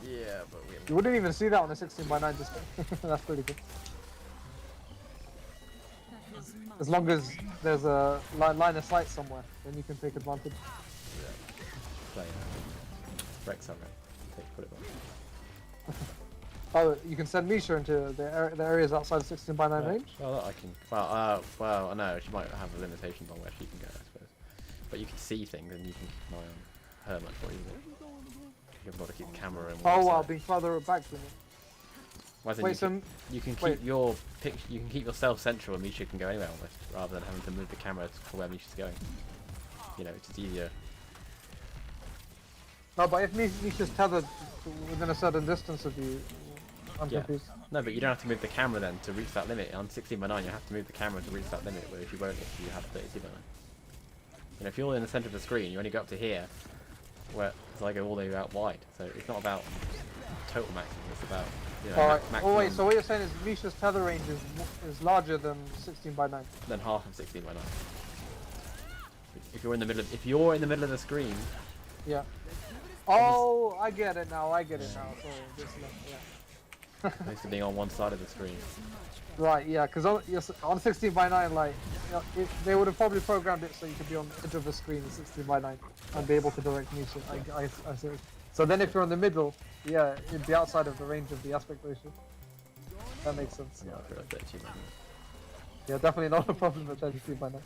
Yeah, but we You wouldn't even see that on a 16:9 display. That's pretty good. That feels much As long as there's a line of sight somewhere, then you can take advantage. play Rex already. Put it back. Oh, you can send Misha into the areas outside of 16:9 range? Well, I can. Well, I know she might have limitations on where she can go, I suppose. But you can see things, and you can keep an eye on her much more easily. You haven't got to keep the camera in one Oh, side. wow, being further back than it. Whereas then Wait, you can wait. keep your you can keep yourself central, and Misha can go anywhere almost, rather than having to move the camera for where Misha's going. You know, it's just easier. No, but if Misha's tethered to within a certain distance of you, I'm Yeah. confused. No, but you don't have to move the camera then to reach that limit. On 16:9, you have to move the camera to reach that limit, whereas you won't if you have 32:9. And if you're in the center of the screen, you only go up to here, where so I go all the way out wide. So it's not about total maximum. It's about Alright. maximum Oh wait, so what you're saying is Misha's tether range is larger than 16:9. than half of 16:9. If you're in the middle of the screen, Yeah. Oh, I get it now. So this yeah. next to being on one side of the screen. Right, yeah, because on 16:9, like, they would have probably programmed it so you could be on the edge of the screen in 16:9 and be able to direct Misha. I see. So then if you're in the middle, yeah, it'd be outside of the range of the aspect ratio. That makes sense. Not for a 32:9. Yeah, definitely not a problem at 32:9.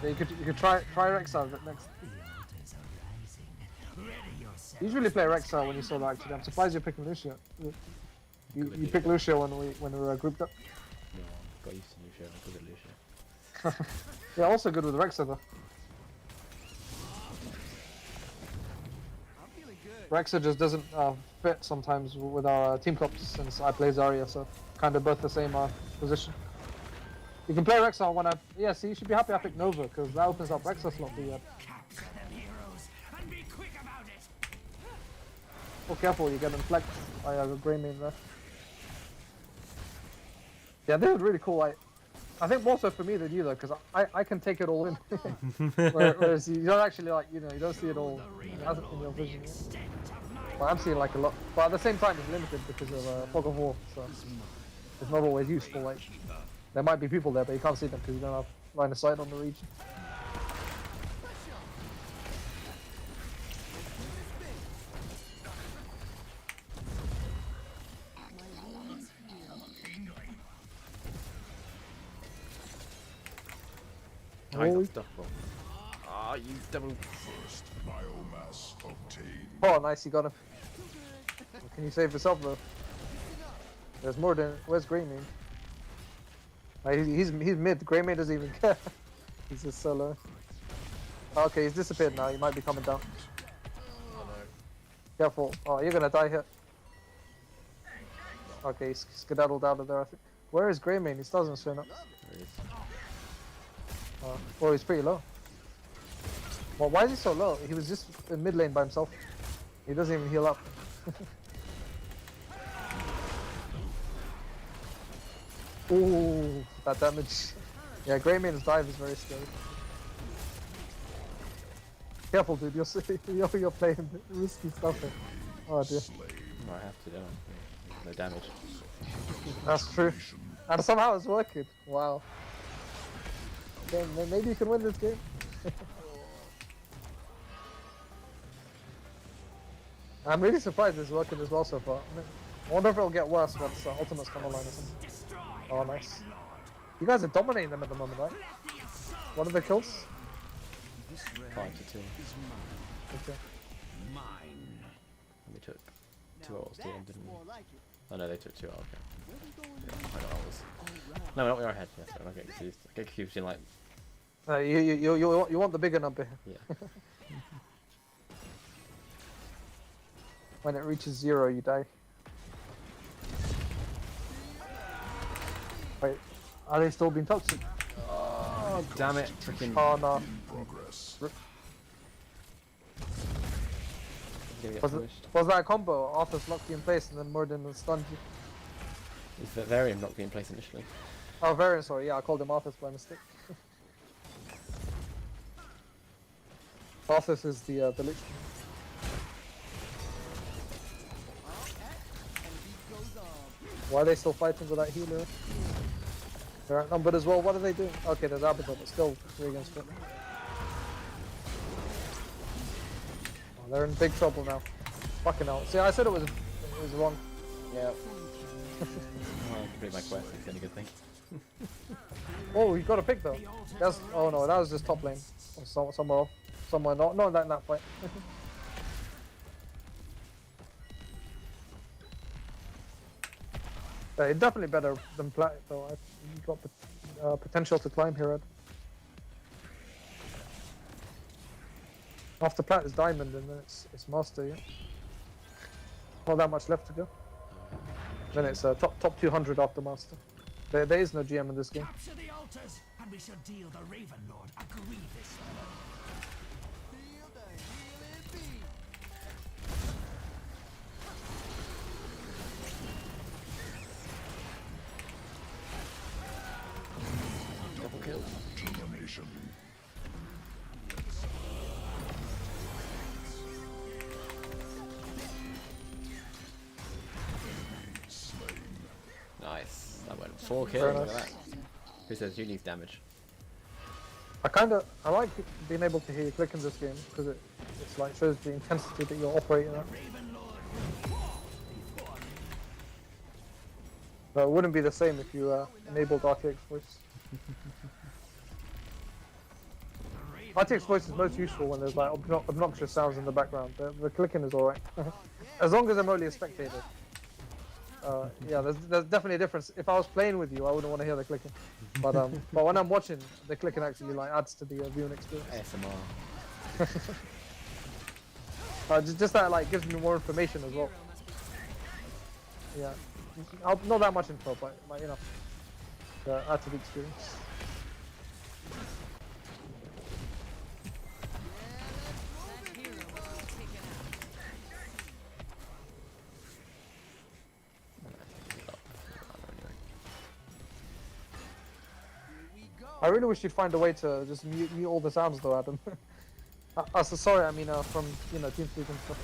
Yeah, you could try Rexar next. Usually play Rexar when you saw that actually. I'm surprised you're picking Lucio. You picked Lucio when we were grouped up. No, got used to Lucio. I'm good at Lucio. Yeah, also good with Rexar though. I'm feeling good. Rexar just doesn't fit sometimes with our team cops since I play Zarya, so kind of both the same position. You can play Rexar when yeah, see, you should be happy I picked Nova because that opens up Rexar slot for you. Capture them heroes and be quick about it. Oh, careful, you get inflect. I have a grey main there. Yeah, they were really cool. I think more so for me than you though, because I can take it all in. Whereas you don't actually you don't see it all in your vision. Well, I'm seeing like a lot, but at the same time it's limited because of fog of war, so it's not always useful. Like there might be people there, but you can't see them because you don't have line of sight on the region. Oh, he's Oh. unstoppable. Oh, you double. First biomass obtained. Oh, nice, you got him. Can you save yourself though? There's more than. Where's Greymane? He's mid. Greymane doesn't even care. He's just solo. Okay, he's disappeared now. He might be coming down. Oh no. Careful. Oh, you're gonna die here. Okay, he's skedaddled out of there, I think. Where is Greymane? He still hasn't shown up. There he is. Oh, he's pretty low. Well, why is he so low? He was just in mid lane by himself. He doesn't even heal up. Ooh, that damage. Yeah, Greymane's dive is very scary. Careful, dude. You're playing risky stuff here. Oh dear. Well, I have to, don't I? No damage. That's true. And somehow it's working. Wow. Okay, maybe you can win this game. I'm really surprised it's working as well so far. I wonder if it'll get worse once Ultimate's come online or something. Oh, nice. You guys are dominating them at the moment, right? What are the kills? 5 to 2. Okay. And we took 2 ults to them, didn't we? More like it. Oh no, they took 2 ult, okay. Where we going Yeah, next? I got ults. No, we're not ahead. Yes, I'm not getting confused. I get confused in like, You want the bigger number here. yeah. When it reaches 0, you die. Wait, are they still being toxic? Oh, damn it. Freaking. Oh no. In progress. Gonna get Was, punished. was that a combo? Arthur's locked you in place and then Morden stunned you. Is that Varian not being placed initially? Oh, Varian, sorry. Yeah, I called him Arthas by mistake. Arthas is the Lich King. Why are they still fighting with that healer? They're outnumbered as well. What are they doing? Okay, there's Abaddon, but still 3 against 4. Oh, they're in big trouble now. Fucking hell. See, I said it was wrong. Yeah. Oh, I complete my quest. It's any good thing. Oh, you got a pick though. That's oh no, that was just top lane. Or somewhere off. Somewhere not in that fight. It's definitely better than Plat though. You got potential to climb here, Ed. After Plat is Diamond and then it's Master, yeah. Not that much left to go. Then it's top 200 after Master. There is no GM in this game. Capture the altars, and we shall deal the Raven Lord a grievous blow. Feel the healing beat. Double kill. Termination. Slain. Nice. That went 4 kills. Very Look at nice. that. Who says you need damage? I like being able to hear you click in this game because it's like shows the intensity that you're operating at. But it wouldn't be the same if you enabled RTX voice. RTX voice is most useful when there's like obnoxious sounds in the background. The clicking is alright. As long as I'm only a spectator. Yeah, there's definitely a difference. If I was playing with you, I wouldn't want to hear the clicking. But when I'm watching, the clicking actually like adds to the viewing experience. ASMR. Just that like gives me more information as well. Yeah, not that much info, but like, you know, add to the experience. That hero was taken out. I really wish you'd find a way to just mute all the sounds though, Adam. So sorry, I mean from TeamSpeak and stuff.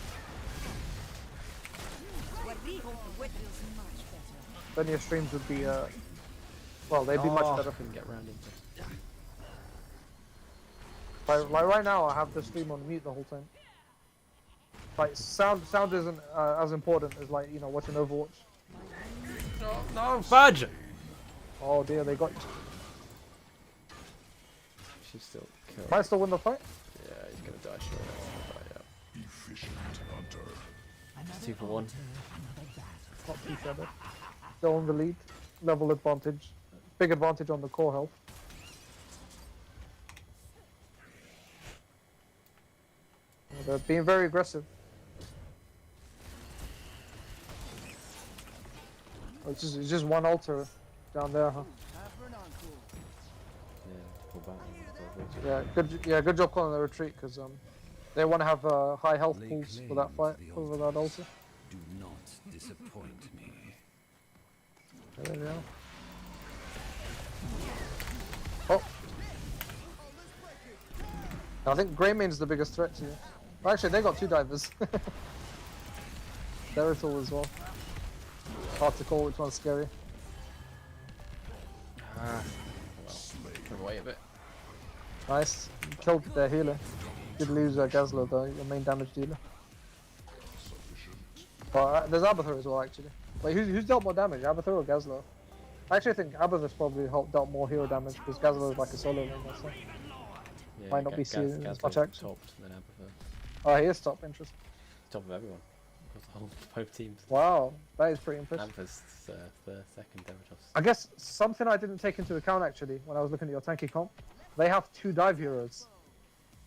What we hope with is much better. Then your streams would be well, they'd be much better. Couldn't get round into. Like right now, I have the stream on mute the whole time. Like sound isn't as important as like watching Overwatch. No, fudge! Oh dear, they got you. She's still killed. Might still win the fight. Yeah. die straight away. Yeah. Efficient hunter. Another 2 for 1. altar, another battle. Not too shabby. Still in the lead. Level advantage. Big advantage on the core health. They're being very aggressive. Oh, it's just one altar down there, huh? Yeah, full battle. Good job calling the retreat, because they want to have high health pools for that fight over that altar. Do not disappoint me. There we go. Oh. I think Greymane's the biggest threat to you. Well, actually, they got 2 divers. Zeratul as well. Hard to call which one's scary. Well, move away a bit. Nice. Killed their healer. Did lose Gazlo though, your main damage dealer. But there's Abathur as well actually. Wait, who's dealt more damage, Abathur or Gazlo? I actually think Abathur's probably dealt more hero damage because Gazlo is like a solo laner, so. Yeah, Might not be seen as much action. Topped than Abathur. Oh, he is top, interesting. Top of everyone. Across the whole, both teams. Wow, that is pretty impressive. Abathur's the second Demitos. I guess something I didn't take into account actually when I was looking at your tanky comp, they have 2 dive heroes.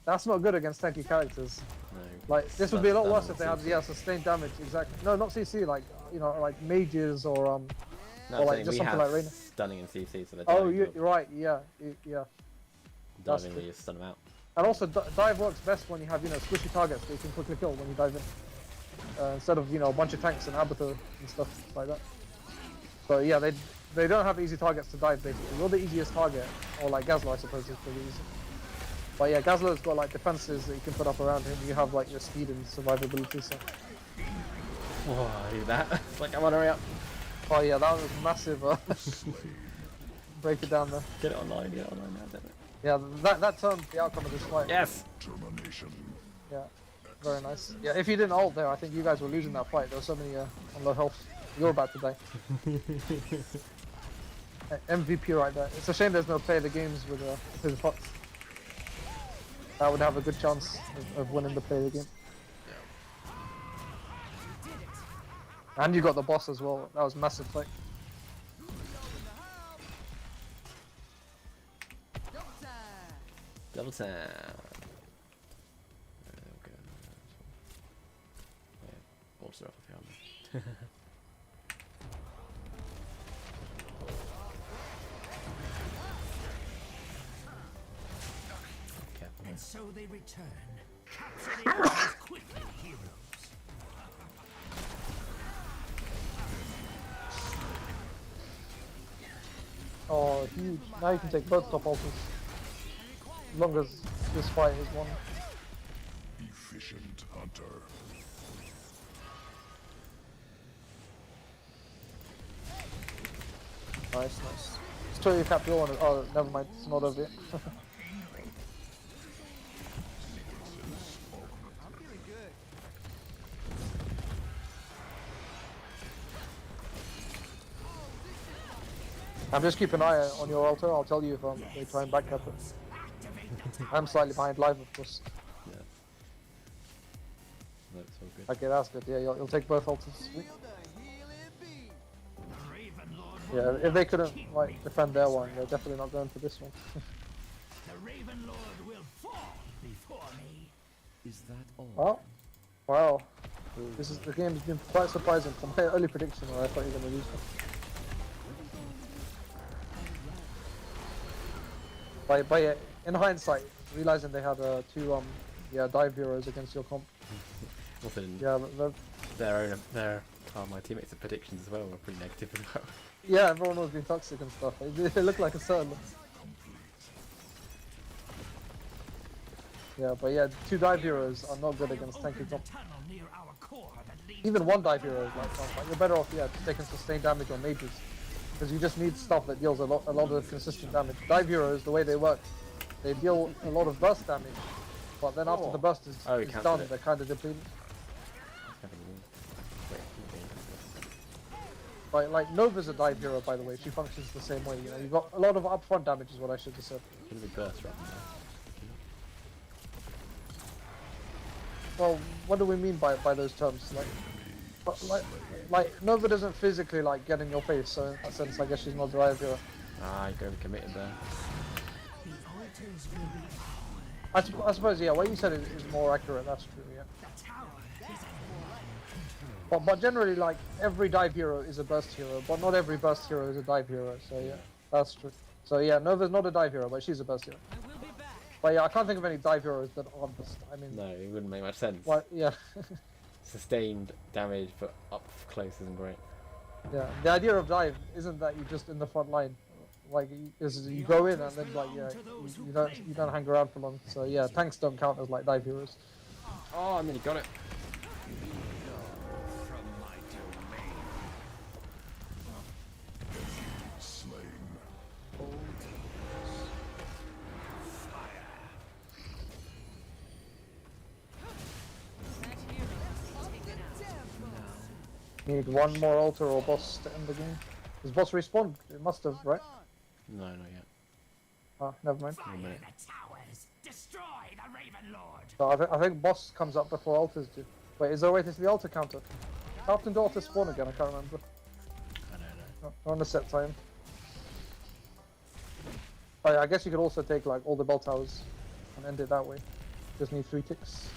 That's not good against tanky characters. No, Like this would be a lot done worse on if they had CC. sustained damage. Exactly. No, not CC. Like like mages or No, or I'm like saying just we something have like Reyna. stunning and CC, so they're Oh, diving, you're right. Yeah, yeah. that's diving true. where you stun them out. And also dive works best when you have squishy targets that you can quickly kill when you dive in, instead of a bunch of tanks and Abathur and stuff like that. So yeah, they don't have easy targets to dive basically. You're the easiest target, or like Gazlo I suppose is pretty easy. But yeah, Gazlo's got like defenses that you can put up around him. You have like your speed and survivability. So. Whoa, look at that. It's like, I want to hurry up. Oh yeah, that was massive. Break it down there. Get it online now, damn it. Yeah, that turned the outcome of this fight. Yes! Termination. Yeah, very nice. Yeah, if you didn't ult there, I think you guys were losing that fight. There were so many on low health. You're about to die. MVP right there. It's a shame there's no play of the games with his pots. That would have a good chance of winning the play of the game. And you got the boss as well. That was massive fight. Double time. Okay. Yeah, bolster off of the armor. Okay. And so they return, capturing as quickly heroes. Oh, huge. Now you can take both top ulters. As long as this fight is won. Efficient hunter. Nice, nice. Let's try you cap your one. Oh, never mind. It's not over yet. I'm just keeping an eye on your altar. I'll tell you if they try and backcap it. I'm slightly behind live, of course. Yeah. That's all good. Okay, that's good. Yeah, you'll take both altars. Sweet. Raven Lord Yeah, if they couldn't like defend their one, they're definitely not going for this one. the Raven Lord will fall before me. Is that all? Oh, wow. The game's been quite surprising from my early prediction where I thought you were going to lose it. By in hindsight, realizing they had 2 dive heroes against your comp. Also, Yeah, my teammates' predictions as well were pretty negative as well. yeah, everyone was being toxic and stuff. It looked like a certain. Yeah, but yeah, 2 dive heroes are not good against tanky The comp. tunnel near our core that leads Even 1 dive hero is like you're better off just taking sustained damage on mages. Because you just need stuff that deals a lot of consistent damage. Dive heroes, the way they work, they deal a lot of burst damage, but then after the burst is Oh, he done, cancelled it. they're kind of depleted. Like Nova's a dive hero, by the way. She functions the same way. You've got a lot of upfront damage, is what I should have said. Should be burst rather than Well, what do we mean by those terms? Like Nova doesn't physically like get in your face, so in that sense, I guess she's not a dive hero. Ah, you go committed there. The altars will be I suppose, yeah, what you said is more accurate. That's true, yeah. the tower. But generally, like every dive hero is a burst hero, but not every burst hero is a dive hero. So yeah, that's true. So yeah, Nova's not a dive hero, but she's a burst hero. I will be back. But yeah, I can't think of any dive heroes that aren't burst. I mean, No, it wouldn't make much sense. what? Yeah, Sustained damage, but up close isn't great. yeah. The idea of dive isn't that you're just in the front line. Like, you go in and then like yeah, you don't hang around for long. So yeah, tanks don't count as like dive heroes. Oh, I nearly got it. Slain. That hero will be taken out. Need one more altar or boss to end the game. Does boss respawn? It must have, right? No, not yet. Ah, never mind. One minute. The towers. Destroy the Raven Lord. So I think boss comes up before altars do. Wait, is there a way to see the altar counter? How often do altars spawn again? I can't remember. I don't know. Not on a set time. Oh yeah, I guess you could also take like all the bell towers and end it that way. Just need 3 ticks.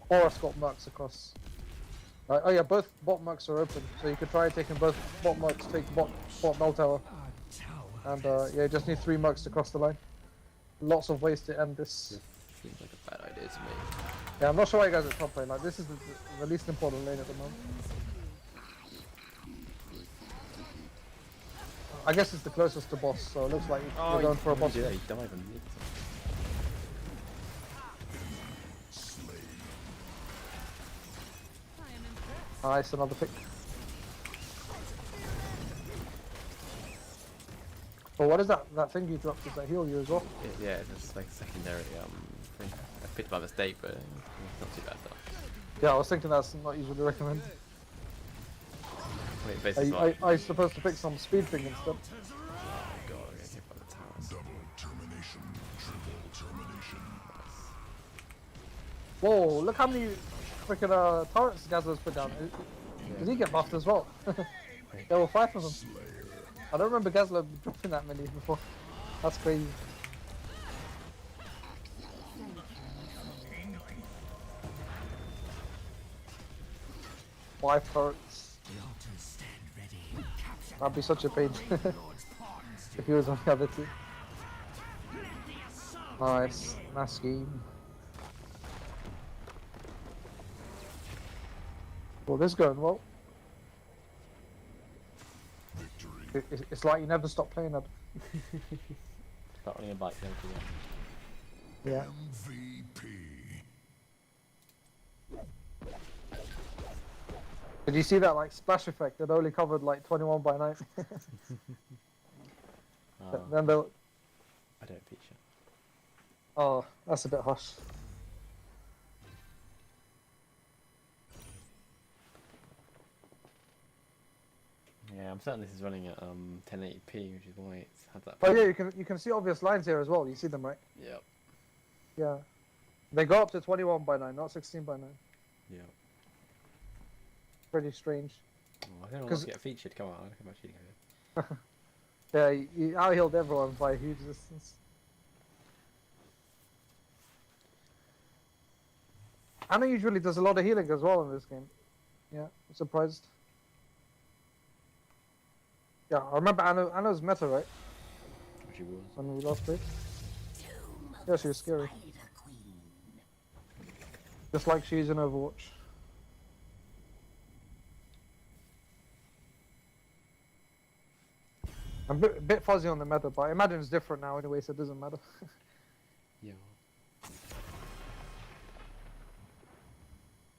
Or escort mercs across. Oh yeah, both bot mercs are open, so you could try taking both bot mercs, take bot bell tower, Our tower. and yeah, you just need 3 mercs to cross the line. Lots of ways to end this. This seems like a bad idea to me. Yeah, I'm not sure why you guys are top lane. Like this is the least important lane at the moment. I guess it's the closest to boss, so it looks like you're going for a boss. Yeah, you dive and mid. I am impressed. Nice, another pick. Well, what is that thing you dropped? Does that heal you as well? Yeah, it's like a secondary thing. I picked by mistake, but it's not too bad though. Yeah, I was thinking that's not usually recommended. Wait, basically I supposed to pick some speed thing instead. oh god, I get hit by the towers. Double termination. Triple termination. Whoa, look how many freaking turrets Gazlo's put down. Did he get buffed as well? There were 5 of them. I don't remember Gazlo dropping that many before. That's crazy. Five turrets. The altars stand ready. Capture That'd be such a pain Lord's pawns. if he was on the other 2. Nice, nice scheme. Well, this is going well. Victory. It's like you never stop playing it. Got only a bike there to go. Yeah. MVP. Did you see that like splash effect that only covered like 21 by 9? Then they'll. I don't feature. Oh, that's a bit harsh. Yeah, I'm certain this is running at 1080p, which is why it's had that. Oh yeah, you can see obvious lines here as well. You see them, right? Yep. Yeah. They go up to 21 by 9, not 16 by 9. Yep. Pretty strange. Oh, I don't want 'Cause- to get featured. Come on, look at my cheating here. Yeah, you out-healed everyone by a huge distance. Anna usually does a lot of healing as well in this game. Yeah, I'm surprised. Yeah, I remember Anna's meta, right? She was. When we last played. Yeah, she was scary. Just like she's in Overwatch. I'm a bit fuzzy on the meta, but I imagine it's different now anyway, so it doesn't matter. Yeah.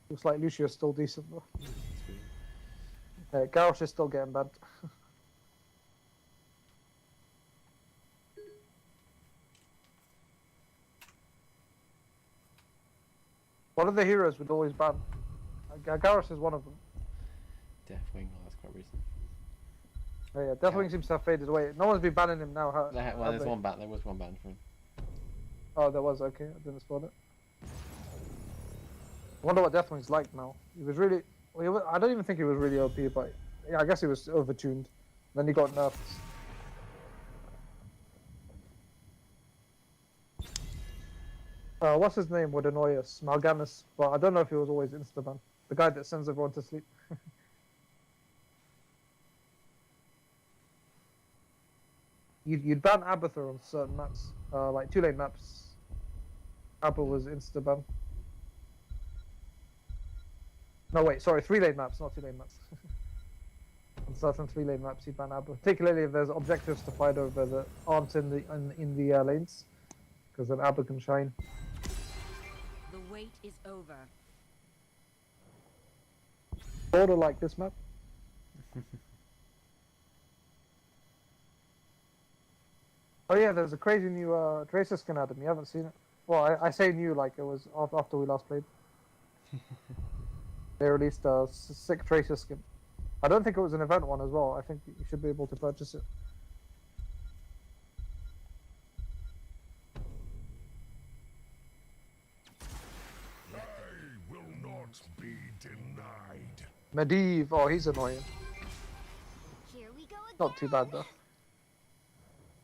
Looks like Lucia's still decent though. That's weird. Garrosh is still getting banned. One of the heroes would always ban. Garrosh is one of them. Deathwing, oh, that's quite recent. Oh, yeah, Deathwing seems to have faded away. No one's been banning him now. Well, have there's they? one ban. There was one ban for him. Oh, there was. Okay, I didn't spot it. wonder what Deathwing's like now. He was really. Well, I don't even think he was really OP, but yeah, I guess he was overtuned. Then he got nerfed. What's his name would annoy us? Mal'Ganis, but I don't know if he was always Instaban. The guy that sends everyone to sleep. You'd ban Abathur on certain maps, like 2-lane maps. Abba was Instaban. No, wait, sorry, 3-lane maps, not 2-lane maps. On certain 3-lane maps, you ban Abba, particularly if there's objectives to fight over that aren't in the lanes, because then Abba can shine. The wait is over. Sort of like this map. Oh yeah, there's a crazy new Tracer skin, Adam. You haven't seen it? Well, I say new like it was after we last played. They released a sick Tracer skin. I don't think it was an event one as well. I think you should be able to purchase it. I will not be denied. Medivh, oh he's annoying. Here we go again. Not too bad though.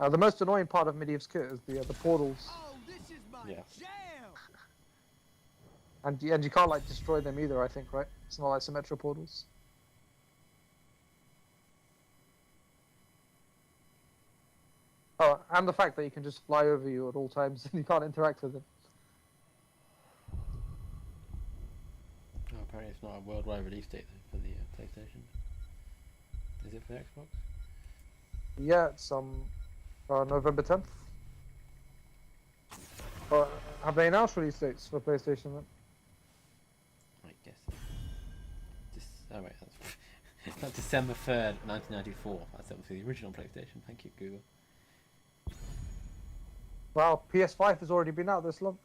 The most annoying part of Medivh's kit is the portals, Oh, this is my Yeah. jam. and you can't like destroy them either. I think, right? It's not like Symmetra portals. Oh, and the fact that you can just fly over you at all times and you can't interact with them. Oh, apparently it's not a worldwide release date though, for the PlayStation. Is it for Xbox? Yeah, it's November 10th. Have they announced release dates for PlayStation then? I guess. Oh wait, that's, that's December 3rd, 1994. That's obviously the original PlayStation. Thank you, Google. Wow, PS5 has already been out this long.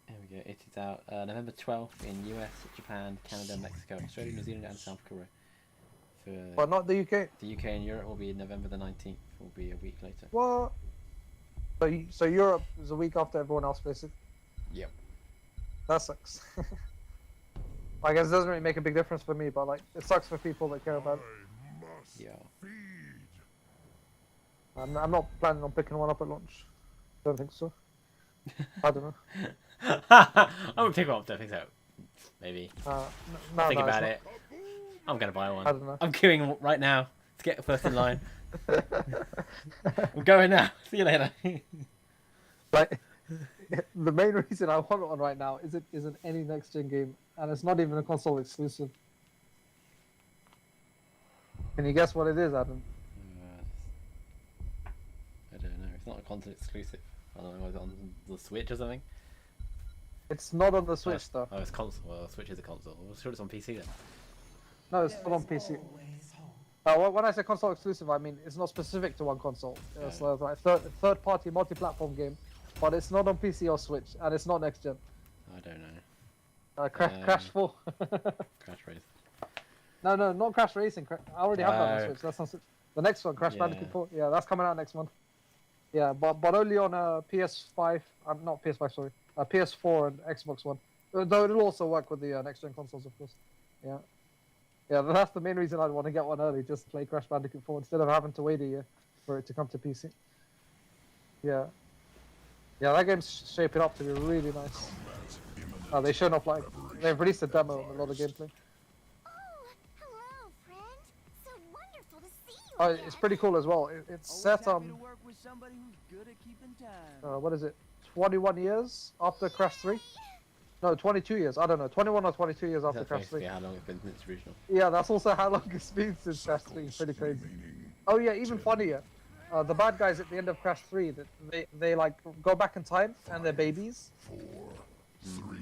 There we go. It is out November 12th in US, Japan, Canada, Mexico, Australia, New Zealand, and South Korea. For But not the UK. the UK and Europe will be November the 19th. Will be a week later. What? So Europe is a week after everyone else, basically. Yep. That sucks. I guess it doesn't really make a big difference for me, but like it sucks for people that care about it. I must Yeah. feed. I'm not planning on picking one up at launch. Don't think so. I don't know. I would pick one up. Don't think so. Maybe. No, Think no, about it's it. I'm gonna buy one. I don't know. I'm queuing right now to get first in line. I'm going now. See you later. Like the main reason I want one right now isn't any next gen game, and it's not even a console exclusive. Can you guess what it is, Adam? I don't know. It's not a console exclusive. I don't know. Is it on the Switch or something? It's not on the Switch though. Oh, it's console. Well, Switch is a console. Well, sure, it's on PC then. No, it's not on PC. When I say console exclusive, I mean it's not specific to one console. It's like third-party multi-platform game, but it's not on PC or Switch, and it's not next gen. I don't know. Crash 4. Crash Race. No, not Crash Racing. I already have that on Oh. Switch. That's on Switch. The next one, Crash Yeah. Bandicoot 4. Yeah, that's coming out next month. Yeah, but only on PS5. Not PS5, sorry. PS4 and Xbox One. Though it'll also work with the next gen consoles, of course. Yeah. Yeah, but that's the main reason I'd want to get one early, just to play Crash Bandicoot 4 instead of having to wait a year for it to come to PC. Yeah. Yeah, that game's shaping up to be really nice. They shown off like they've released a demo and a lot of gameplay. Oh, hello, friend. So wonderful to see you. Oh, again. it's pretty cool as well. It's set happy to work with somebody who's good at keeping time. what is it? 21 years after Crash 3? No, 22 years. I don't know. 21 or 22 years after That's Crash 3. basically how long it's been since the original. Yeah, that's also how long it's been since Crash 3. It's pretty crazy. Oh yeah, even funnier. The bad guys at the end of Crash 3, that they like go back in time and they're babies. 4, 3,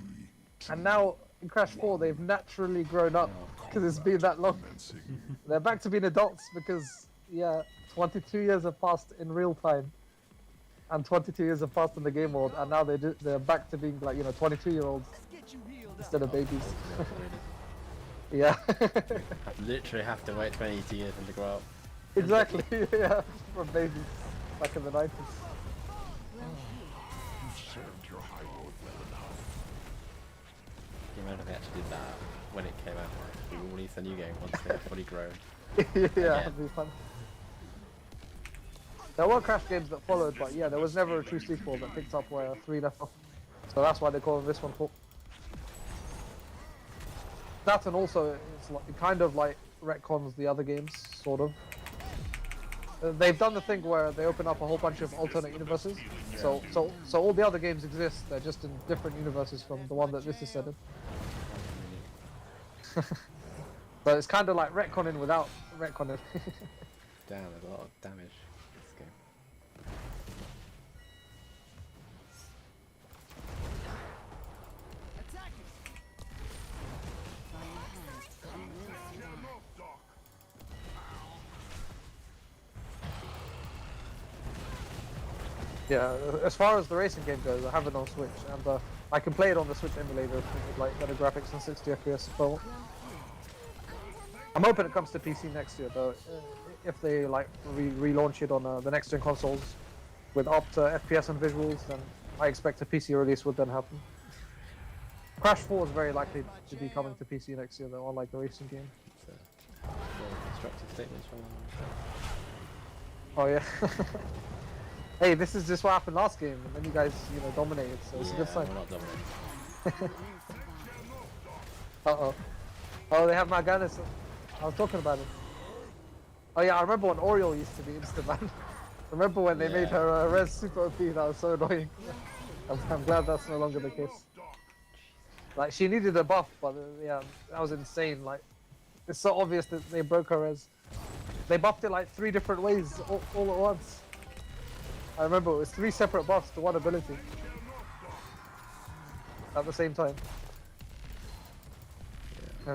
And now in Crash 4, they've naturally grown up because it's been that long. commencing. They're back to being adults because, yeah, 22 years have passed in real time. And 22 years have passed in the game world, and now they're back to being like, 22-year-olds Let's get you healed up. instead of babies. Really. Yeah. Literally have to wait 22 years for them to grow up. Exactly, yeah. From babies back in the 90s. You've served your high lord well enough. Imagine if they actually did that when it came out. We will release a new game once they're fully grown. Yeah, it'd be fun. There were Crash games that followed, but yeah, there was never a true sequel that picked up where 3 left off. So that's why they call this one 4. That, and also it's like, it kind of like retcons the other games, sort of. They've done the thing where they open up a whole bunch of alternate universes. So all the other games exist. They're just in different universes from the one that this is set in. But it's kind of like retconning without retconning. Damn, there's a lot of damage in this game. Attack it! Yeah, as far as the racing game goes, I have it on Switch, and I can play it on the Switch emulator with like better graphics and 60 FPS. So I'm hoping it comes to PC next year, though. If they like relaunch it on the next gen consoles with up to FPS and visuals, then I expect a PC release would then happen. Crash 4 is very likely to be coming to PC next year, though, unlike the racing game. So, very constructive statements from Oh yeah. Hey, this is just what happened last game, and then you guys, you know, dominated, so it's a good sign. We're not dominating. Uh-oh. Oh, they have Morganis. I was talking about it. Oh yeah, I remember when Oriole used to be instant man. Remember when they made Yeah. her res super OP? That was so annoying. I'm glad that's no longer the case. Like, she needed a buff, but yeah, that was insane. Like, it's so obvious that they broke her res. They buffed it like 3 different ways, all at once. I remember it was 3 separate buffs to one ability. At the same time.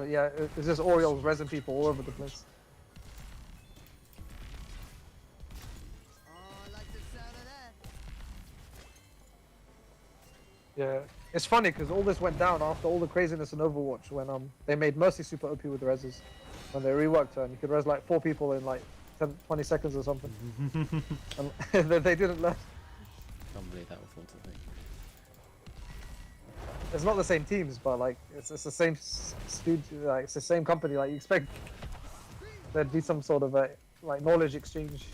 Yeah, it's just Orioles resin people all over the place. Oh, I like the sound of that. Yeah, it's funny because all this went down after all the craziness in Overwatch when they made Mercy super OP with reses when they reworked her and you could res like 4 people in like 20 seconds or something. And they didn't learn. Can't believe that was one to think. It's not the same teams, but like it's the same studio, like it's the same company. Like you expect there'd be some sort of a like knowledge exchange.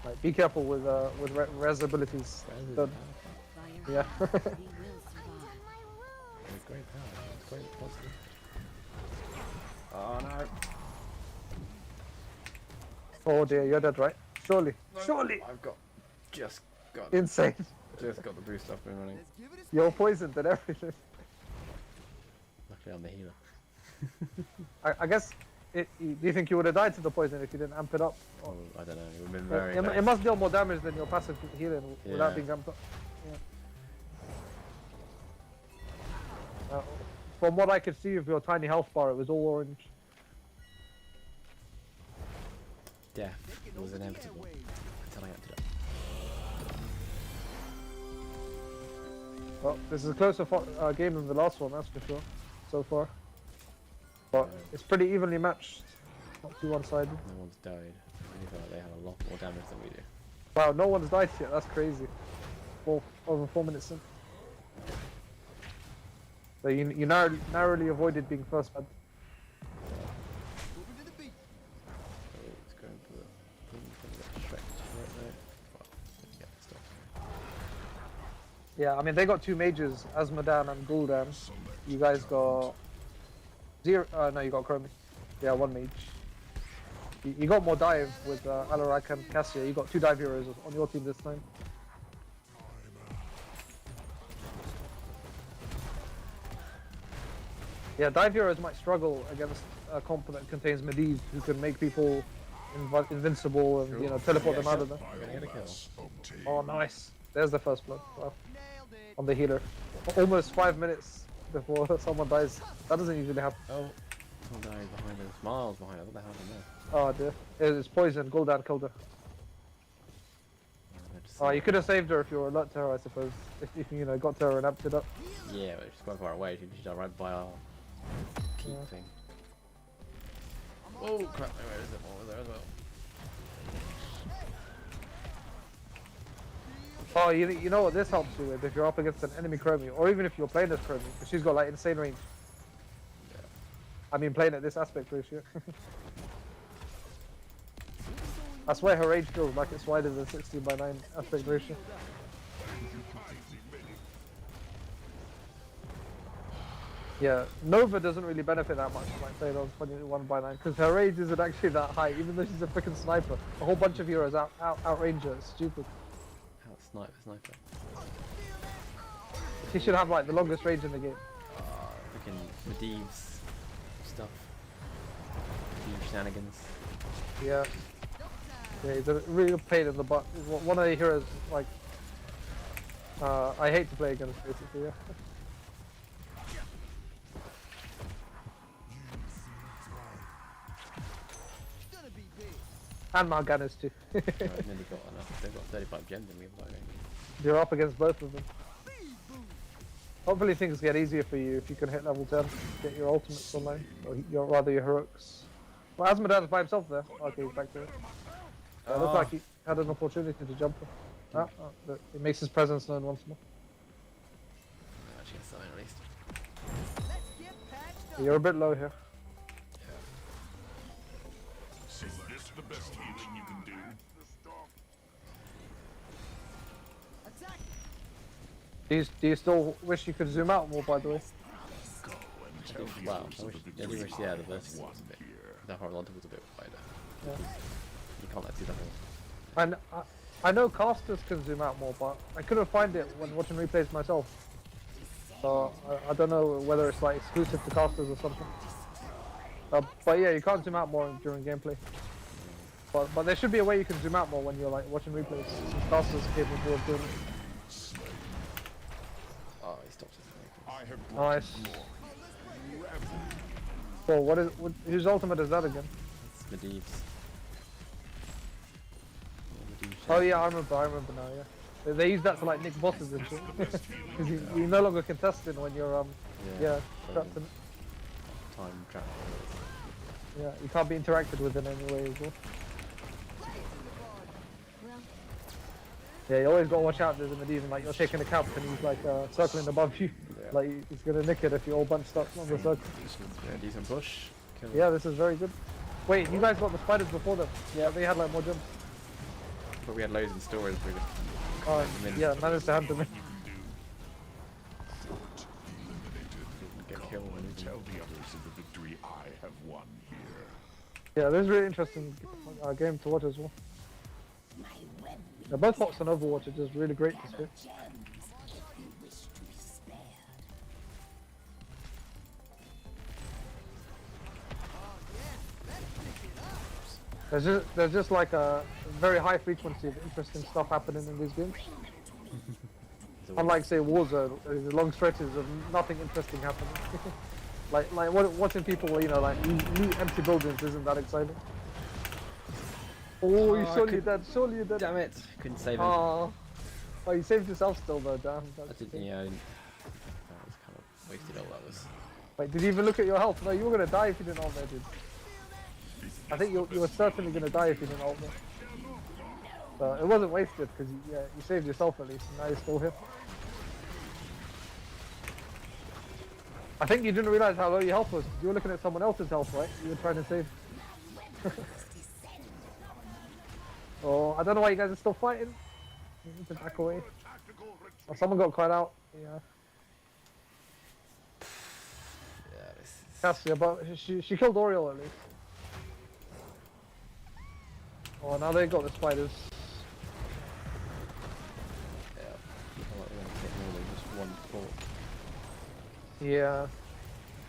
Like be careful with res abilities. Don't- yeah. It was great power. It was great positive. Oh no. Oh dear, you're dead, right? Surely, surely. I've got just got Insane. just got the boost up and running. Let's give it a You're poisoned and everything. Luckily I'm the healer. I guess. Do you think you would have died to the poison if you didn't amp it up? Oh, I don't know. It would have been very It nice. must deal more damage than your passive healing without Yeah. being amped up. Yeah. From what I could see of your tiny health bar, it was all orange. Death was inevitable until I emptied it. Well, this is a closer game than the last one, that's for sure, so far. But it's pretty evenly matched, not too one-sided. No one's died. I feel like they have a lot more damage than we do. Wow, no one's died yet, that's crazy. Over 4 minutes in. So you narrowly avoided being first blood. moving to the beat. So it's going for the Shrek right there. Well, yeah, stuff. Yeah, I mean they got 2 mages, Asmodan and Gul'dan. You guys got zero. No, you got Chromie. Yeah, 1 mage. You got more dive with Alarak and Cassia. You got 2 dive heroes on your team this time. Yeah, dive heroes might struggle against a comp that contains Medivh, who can make people invincible and you know teleport them out of there. Gonna get a kill. Obtained. Oh, nice. There's the first blood. Wow. Nailed it. On the healer. Almost 5 minutes before someone dies. That doesn't usually happen. Oh, someone died behind us. Miles behind us. What the hell happened there? Oh dear. It's poison. Gul'dan killed her. Oh, you could have saved her if you were alert to her, I suppose. If you know got to her and amped it up. Yeah, but she's quite far away. She died right by our keep Yeah. thing. Oh crap! Where is it? What was there as well? Oh, you know what this helps you with if you're up against an enemy Chromie, or even if you're playing as Chromie, because she's got like insane range. I mean, playing at this aspect ratio. I swear her range feels like it's wider than 16:9 aspect ratio. Yeah, Nova doesn't really benefit that much from like playing on 21:9 because her range isn't actually that high, even though she's a freaking sniper. A whole bunch of heroes outrange her. It's stupid. Sniper. She should have like the longest range in the game. Freaking Medivh's stuff. Medivh shenanigans. Yeah. Yeah, he's a real pain in the butt. He's one of the heroes like I hate to play against basically. Yeah. Gonna be big. And Morganas too. I've nearly got enough. They've got 35 gems and we have like You're up against both of them. Hopefully things get easier for you if you can hit level 10, get your ultimates online, or rather your heroics. Well, Asmodan's by himself there. Okay, he's back there. Looks like he had an opportunity to jump. But it makes his presence known once more. actually get something at least. Let's get patched up. You're a bit low here. Is this the best healing you can do? Attack. Do you still wish you could zoom out more, by the way? Go and tell the Wow, others I of wish, the I do wish, victory yeah, I the have vertical won was a bit, here. the horizontal was a bit wider. Yeah. You can't let see the whole. And I know casters can zoom out more, but I couldn't find it when watching replays myself. So I don't know whether it's like exclusive to casters or something. But yeah, you can't zoom out more during gameplay. But there should be a way you can zoom out more when you're like watching replays. Since casters are capable of doing it. Oh, he stopped his I have brought Nice. more. Revel. So whose ultimate is that again? It's Medivh's. Yeah, Medivh Oh yeah, I remember now. Yeah, they use that to like nick bosses and shit. Because you no longer contesting when you're yeah trapped in it. Time travel. Yeah, you can't be interacted with in any way as well. Yeah, you always gotta watch out. There's a Medivh, like you're taking a camp and he's like circling above you. Yeah. Like he's gonna nick it if you're all bunched up on the circle. Yeah, decent push. Kill. Yeah, this is very good. Wait, you guys got the spiders before them? Yeah, they had like more jumps. But we had loads in storage. We just Oh, yeah, managed to hunt them in. get killed. Go and And tell the others of the victory I have won here. Yeah, this is really interesting game to watch as well. Yeah, both Fox and Overwatch are just really great this week. There's just like a very high frequency of interesting stuff happening in these games. Unlike say Warzone, there's long stretches of nothing interesting happening. like watching people, like loot empty buildings isn't that exciting. Oh, you I surely could- dead, surely you're dead. damn it! Couldn't save him. Oh, you saved yourself still though, damn. I That's didn't. the thing. Yeah, I didn't. That was kind of wasted all that was. Wait, did you even look at your health? No, you were gonna die if you didn't ult there, dude. I think you were certainly gonna die if you didn't ult there. So it wasn't wasted because you saved yourself at least, and now you're still here. I think you didn't realize how low your health was. You were looking at someone else's health, right? You were trying to save. Oh, I don't know why you guys are still fighting. You need to back away. Oh, someone got caught out. Yeah. Yeah, this is. Cassia, but she killed Oriole at least. Oh, now they got the spiders. Yeah. I like them getting more than just one fort. Yeah.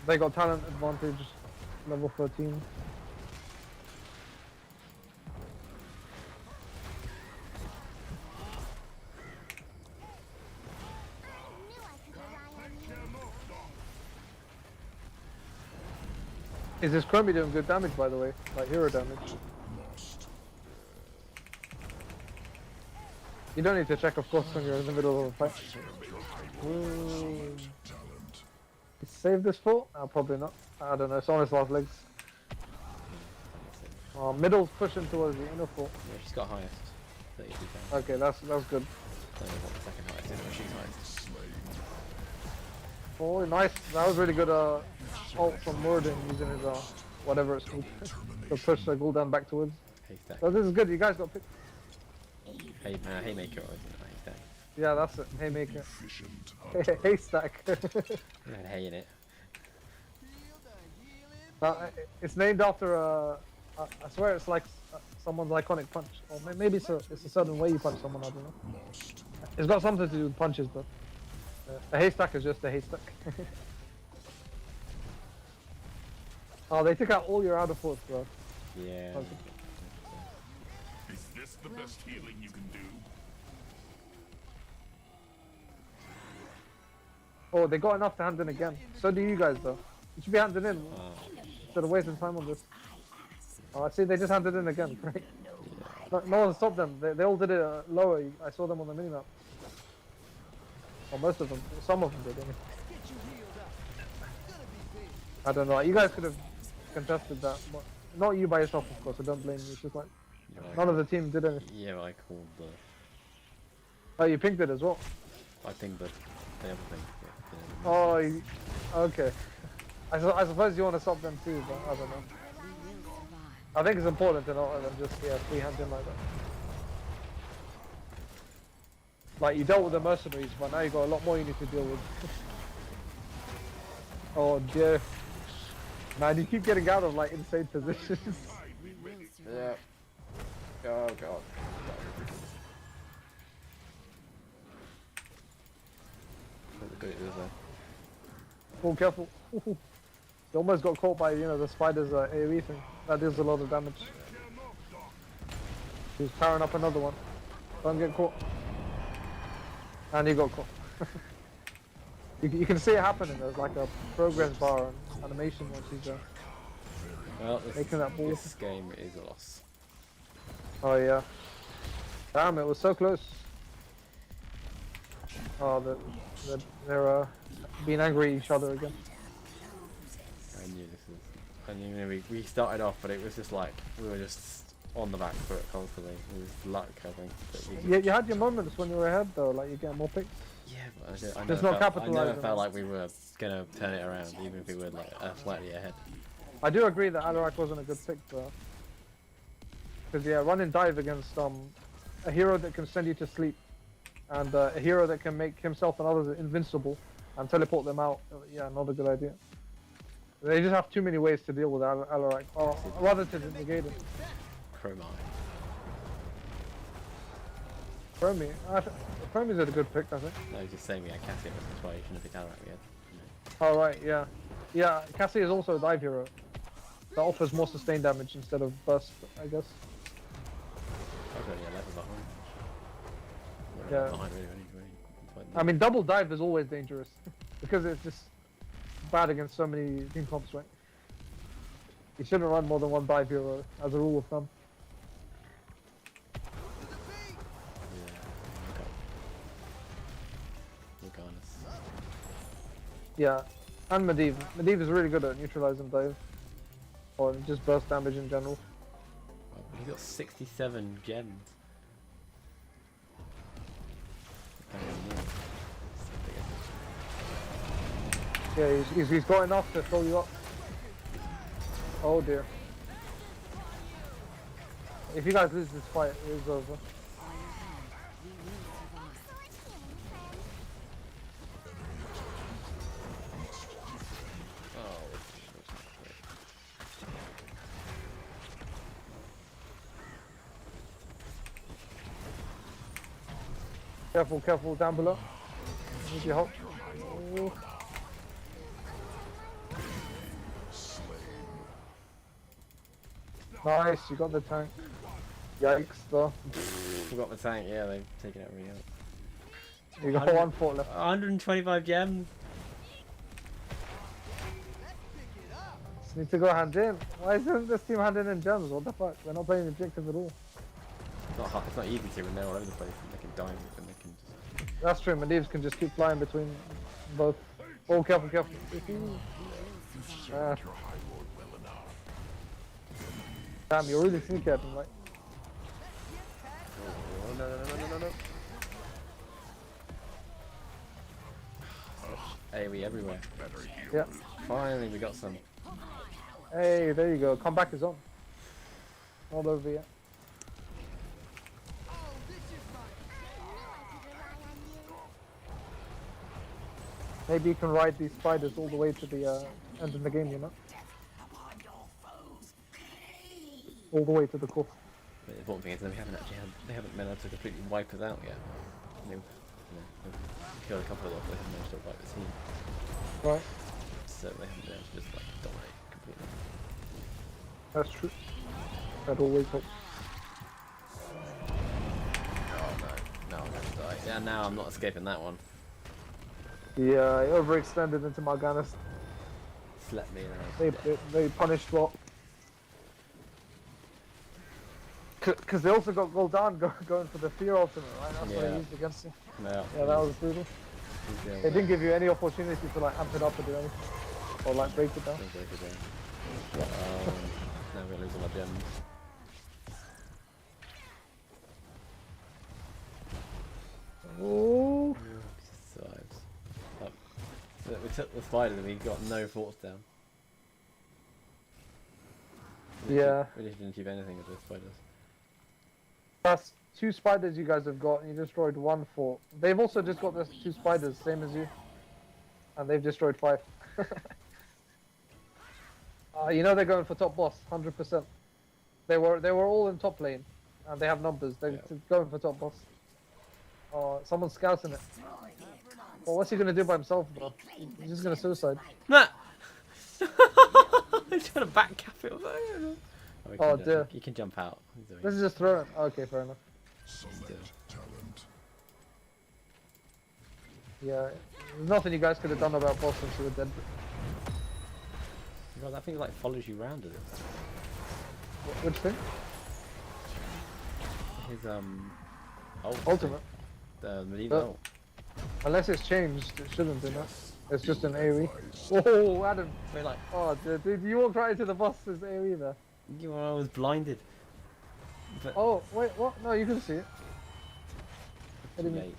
They got talent advantage, level 13. Knew I could rely on you. Is this Chromie doing good damage, by the way? Like hero damage? Lost. You don't need to check, of course, when you're in the middle of a fight. Talent. You save this fort? Probably not. I don't know, it's on his last legs. Middle's pushing towards the inner fort. Yeah, she's got highest. 32,000. Okay, that's good. don't know what the second highest is, but she's highest. Oh, nice. That was really good ult from Muradin using his whatever it's called to push the Gul'dan back towards. Haystack. So this is good. You guys got picked. Haymaker, or isn't it? Haystack. Yeah, that's it. Haymaker. Efficient. Haystack. It had hay in it. It's named after I swear it's like someone's iconic punch, or maybe it's a certain way you punch someone. I don't know. Lost. It's got something to do with punches, but a haystack is just a haystack. Oh, they took out all your outer forts, bro. Yeah. Okay. Is this the best healing you can do? Oh, they got enough to hand in again. So do you guys, though. You should be handing in instead of wasting time on this. Oh, I see. They just handed in again. Great. No one stopped them. They all did it lower. I saw them on the minimap. Well, most of them. Some of them did. Anyway. I don't know. You guys could have contested that. But not you by yourself, of course. So don't blame me. It's just like none of the team did anything. Yeah, but I called the. Oh, you pinked it as well. I think the other thing. Yeah. Oh, okay. I suppose you want to stop them too, but I don't know. I think it's important to not let them just free hand in like that. Like you dealt with the mercenaries, but now you got a lot more you need to deal with. Oh dear. Man, you keep getting out of like insane positions. Yeah. Oh god. Oh, careful. You almost got caught by, the spider's AoE thing. That deals a lot of damage. He's powering up another one. Don't get caught. And he got caught. you can see it happening. There's like a progress bar and animation once he's Well, making that ball. this game is a loss. Oh yeah. Damn, it was so close. Oh, they're being angry at each other again. I knew this was. I knew we started off, but it was just like we were just on the back foot constantly. It was luck, I think. That we Yeah, you had your moments when you were ahead though, like you get more picks. yeah, but I There's never no felt, capitalising I never on felt it. like we were gonna turn it around, even if we were like slightly ahead. I do agree that Alarak wasn't a good pick though. Because yeah, run and dive against a hero that can send you to sleep, and a hero that can make himself and others invincible and teleport them out. Yeah, not a good idea. They just have too many ways to deal with Alarak, or rather to negate it. Chromite. Chromie, Chromie's a good pick, I think. No, I was just saying we had Cassia, that's why you shouldn't have picked Alarak yet. Oh right, yeah. Yeah, Cassie is also a dive hero. That offers more sustained damage instead of burst, I guess. I was only 11 behind. Yeah. Behind really. I mean, double dive is always dangerous because it's just bad against so many team comps, right? You shouldn't run more than one dive hero as a rule of thumb. Yeah. Okay. Regardless. Yeah, and Medivh. Medivh is really good at neutralizing dive, or just burst damage in general. Well, he's got 67 gems. Yeah, he's got enough to throw you up. Oh dear. If you guys lose this fight, it is over. Careful, careful, down below. Need your help. Oh. Nice, you got the tank. Yikes, though. Forgot the tank, yeah, they've taken it really out. You got one fort left. 125 gems. Just need to go hand in. Why isn't this team handing in gems? What the fuck? We're not playing objective at all. It's not easy to when they're all over the place and they can dive and they can just... That's true, Medivh can just keep flying between both. Oh, careful, careful. Your High Lord well enough. Damn, you're really sneaky at him, like. Oh, no. AoE everywhere. Yeah. Finally, we got some. Hey, there you go. Comeback is on. All over yet. I knew I could rely on you. Maybe you can ride these spiders all the way to the end of the game, you know? All the way to the course. But the important thing is that they haven't been able to completely wipe us out yet. They've killed a couple of us, they haven't managed to wipe the team. Right. So they haven't been able to just like dominate completely. That's true. That always helps. Oh no, now I'm going to die. Yeah, now I'm not escaping that one. Yeah, I overextended into Morganis. Slept me and They punished well. Because they also got Gul'dan going for the fear ultimate, right? That's what Yeah. he used against you. no, Yeah, that was brutal. They didn't give you any opportunity to like amp it up or do anything. Or like break it down. Now we're losing our gems. Oh. Survives. So we took the spider and we got no forts down. Yeah. We just didn't keep anything of the spiders. That's 2 spiders you guys have got, and you destroyed 1 fort. They've also just got the 2 spiders, same as you. And they've destroyed 5. You know they're going for top boss, 100%. They were all in top lane, and they have numbers. They're going for top boss. Someone's scouting it. Well, what's he gonna do by himself, bro? He's just gonna suicide. Nah! He's trying to back cap it. Oh, dear. You can jump out. He's doing This is just throwing. Okay, fair enough. Select talent. Yeah, there's nothing you guys could have done about boss since you were dead. God, that thing like follows you around, does it? Which thing? His ult Ultimate. The medieval ult. Unless it's changed, it shouldn't do that. It's just an AoE. Oh, Adam. We're like, Oh, dude, you walked right into the boss's AoE there. you know, I was blinded. But Oh, wait, what? No, you can see it. What do you mean? late.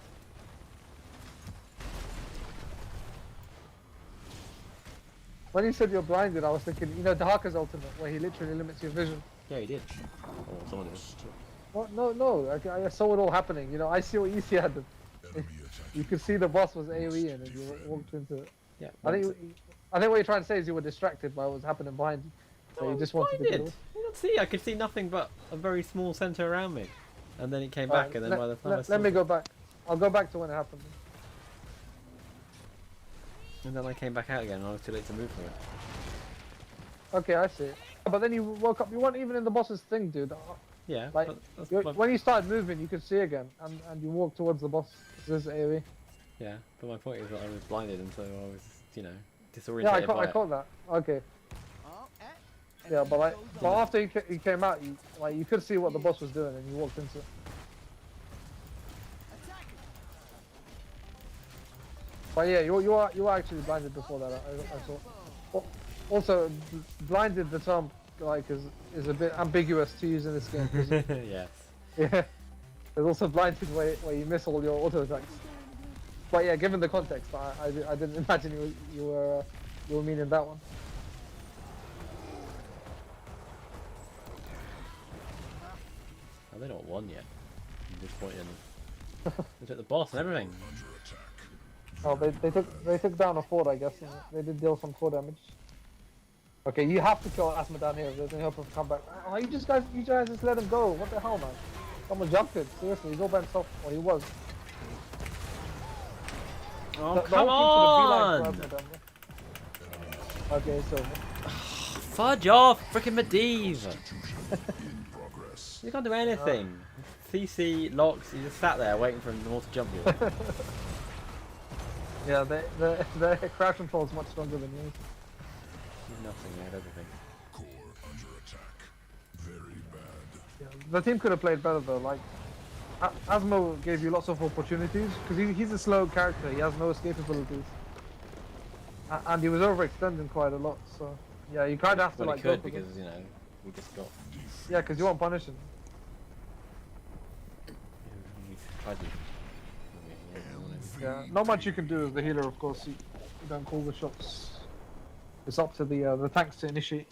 When you said you're blinded, I was thinking, you know, Dahaka's ultimate, where he literally limits your vision. Yeah, he did. Or someone did. What? No, I saw it all happening. You know, I see what you see, Adam. Enemy attack. You could see the boss was AoE and you walked into it. Yeah. I think what you're trying to say is you were distracted by what was happening behind you. So you just wanted to get away. You don't see, I could see nothing but a very small centre around me. And then it came back, and then by the time I saw let me it- go back. I'll go back to when it happened. And then I came back out again, and I was too late to move from it. Okay, I see it. But then you woke up. You weren't even in the boss's thing, dude. Yeah, Like, but that's When you started moving, you could see again, and you walked towards the boss. This is AoE. yeah, but my point is that I was blinded, and so I was, you know, Yeah, disoriented by I it. caught that. Okay. Oh, Yeah, but after you came out, you could see what the boss was doing, and you walked into it. But yeah, you were actually blinded before that. I saw. Also, blinded the term like is a bit ambiguous to use in this game. 'Cause Yes. yeah, there's also blinded where you miss all your auto attacks. But yeah, given the context, I didn't imagine you were meaning that one. Oh, they're not won yet. I'm disappointed in them. They took the boss and everything. Under attack. Oh, they took down a fort, I guess. And they did deal some core damage. Okay, you have to kill Asma down here if there's any hope of a comeback. Oh, you guys just let him go. What the hell, man? Someone jumped it. Seriously, he's all by himself. Well, he was. Oh, The come whole on! team should have beelined for Asma down there. Okay, it's over. Fudge off! Frickin' Medivh! In progress. You can't do anything. CC, locks, you just sat there waiting for them all to jump you. Yeah, their crash control is much stronger than yours. Nothing, they had everything. Core under attack. Very bad. Yeah, the team could have played better though. Like, Asmo gave you lots of opportunities because he's a slow character. He has no escape abilities, and he was overextending quite a lot. So yeah, you kind of have to Well, like he could go for because, them. you know, we just got... Yeah, because you won't punish him. We tried to... Yeah, not much you can do as the healer, of course. You don't call the shots. It's up to the tanks to initiate.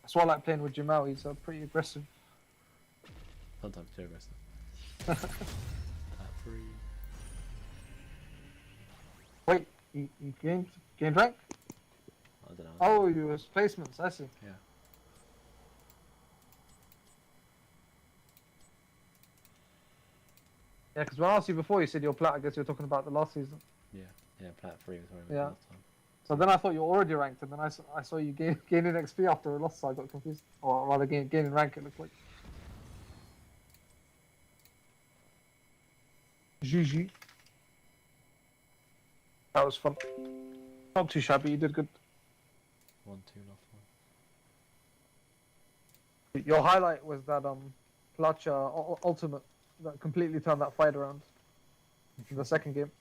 That's why I like playing with Jamal. He's pretty aggressive. Sometimes too aggressive. Free. Wait, you gained rank? I don't know. Oh, you was placements. I see. Yeah. Yeah, because when I asked you before, you said you're plat. I guess you're talking about the last season. Yeah. Plat 3 was where we Yeah. were last time. So then I thought you were already ranked, and then I saw you gaining XP after a loss, so I got confused. Or rather, gaining rank, it looked like. GG. That was fun. Not too shabby, you did good. 1-2 lost one. Your highlight was that Placha ultimate that completely turned that fight around in the second game.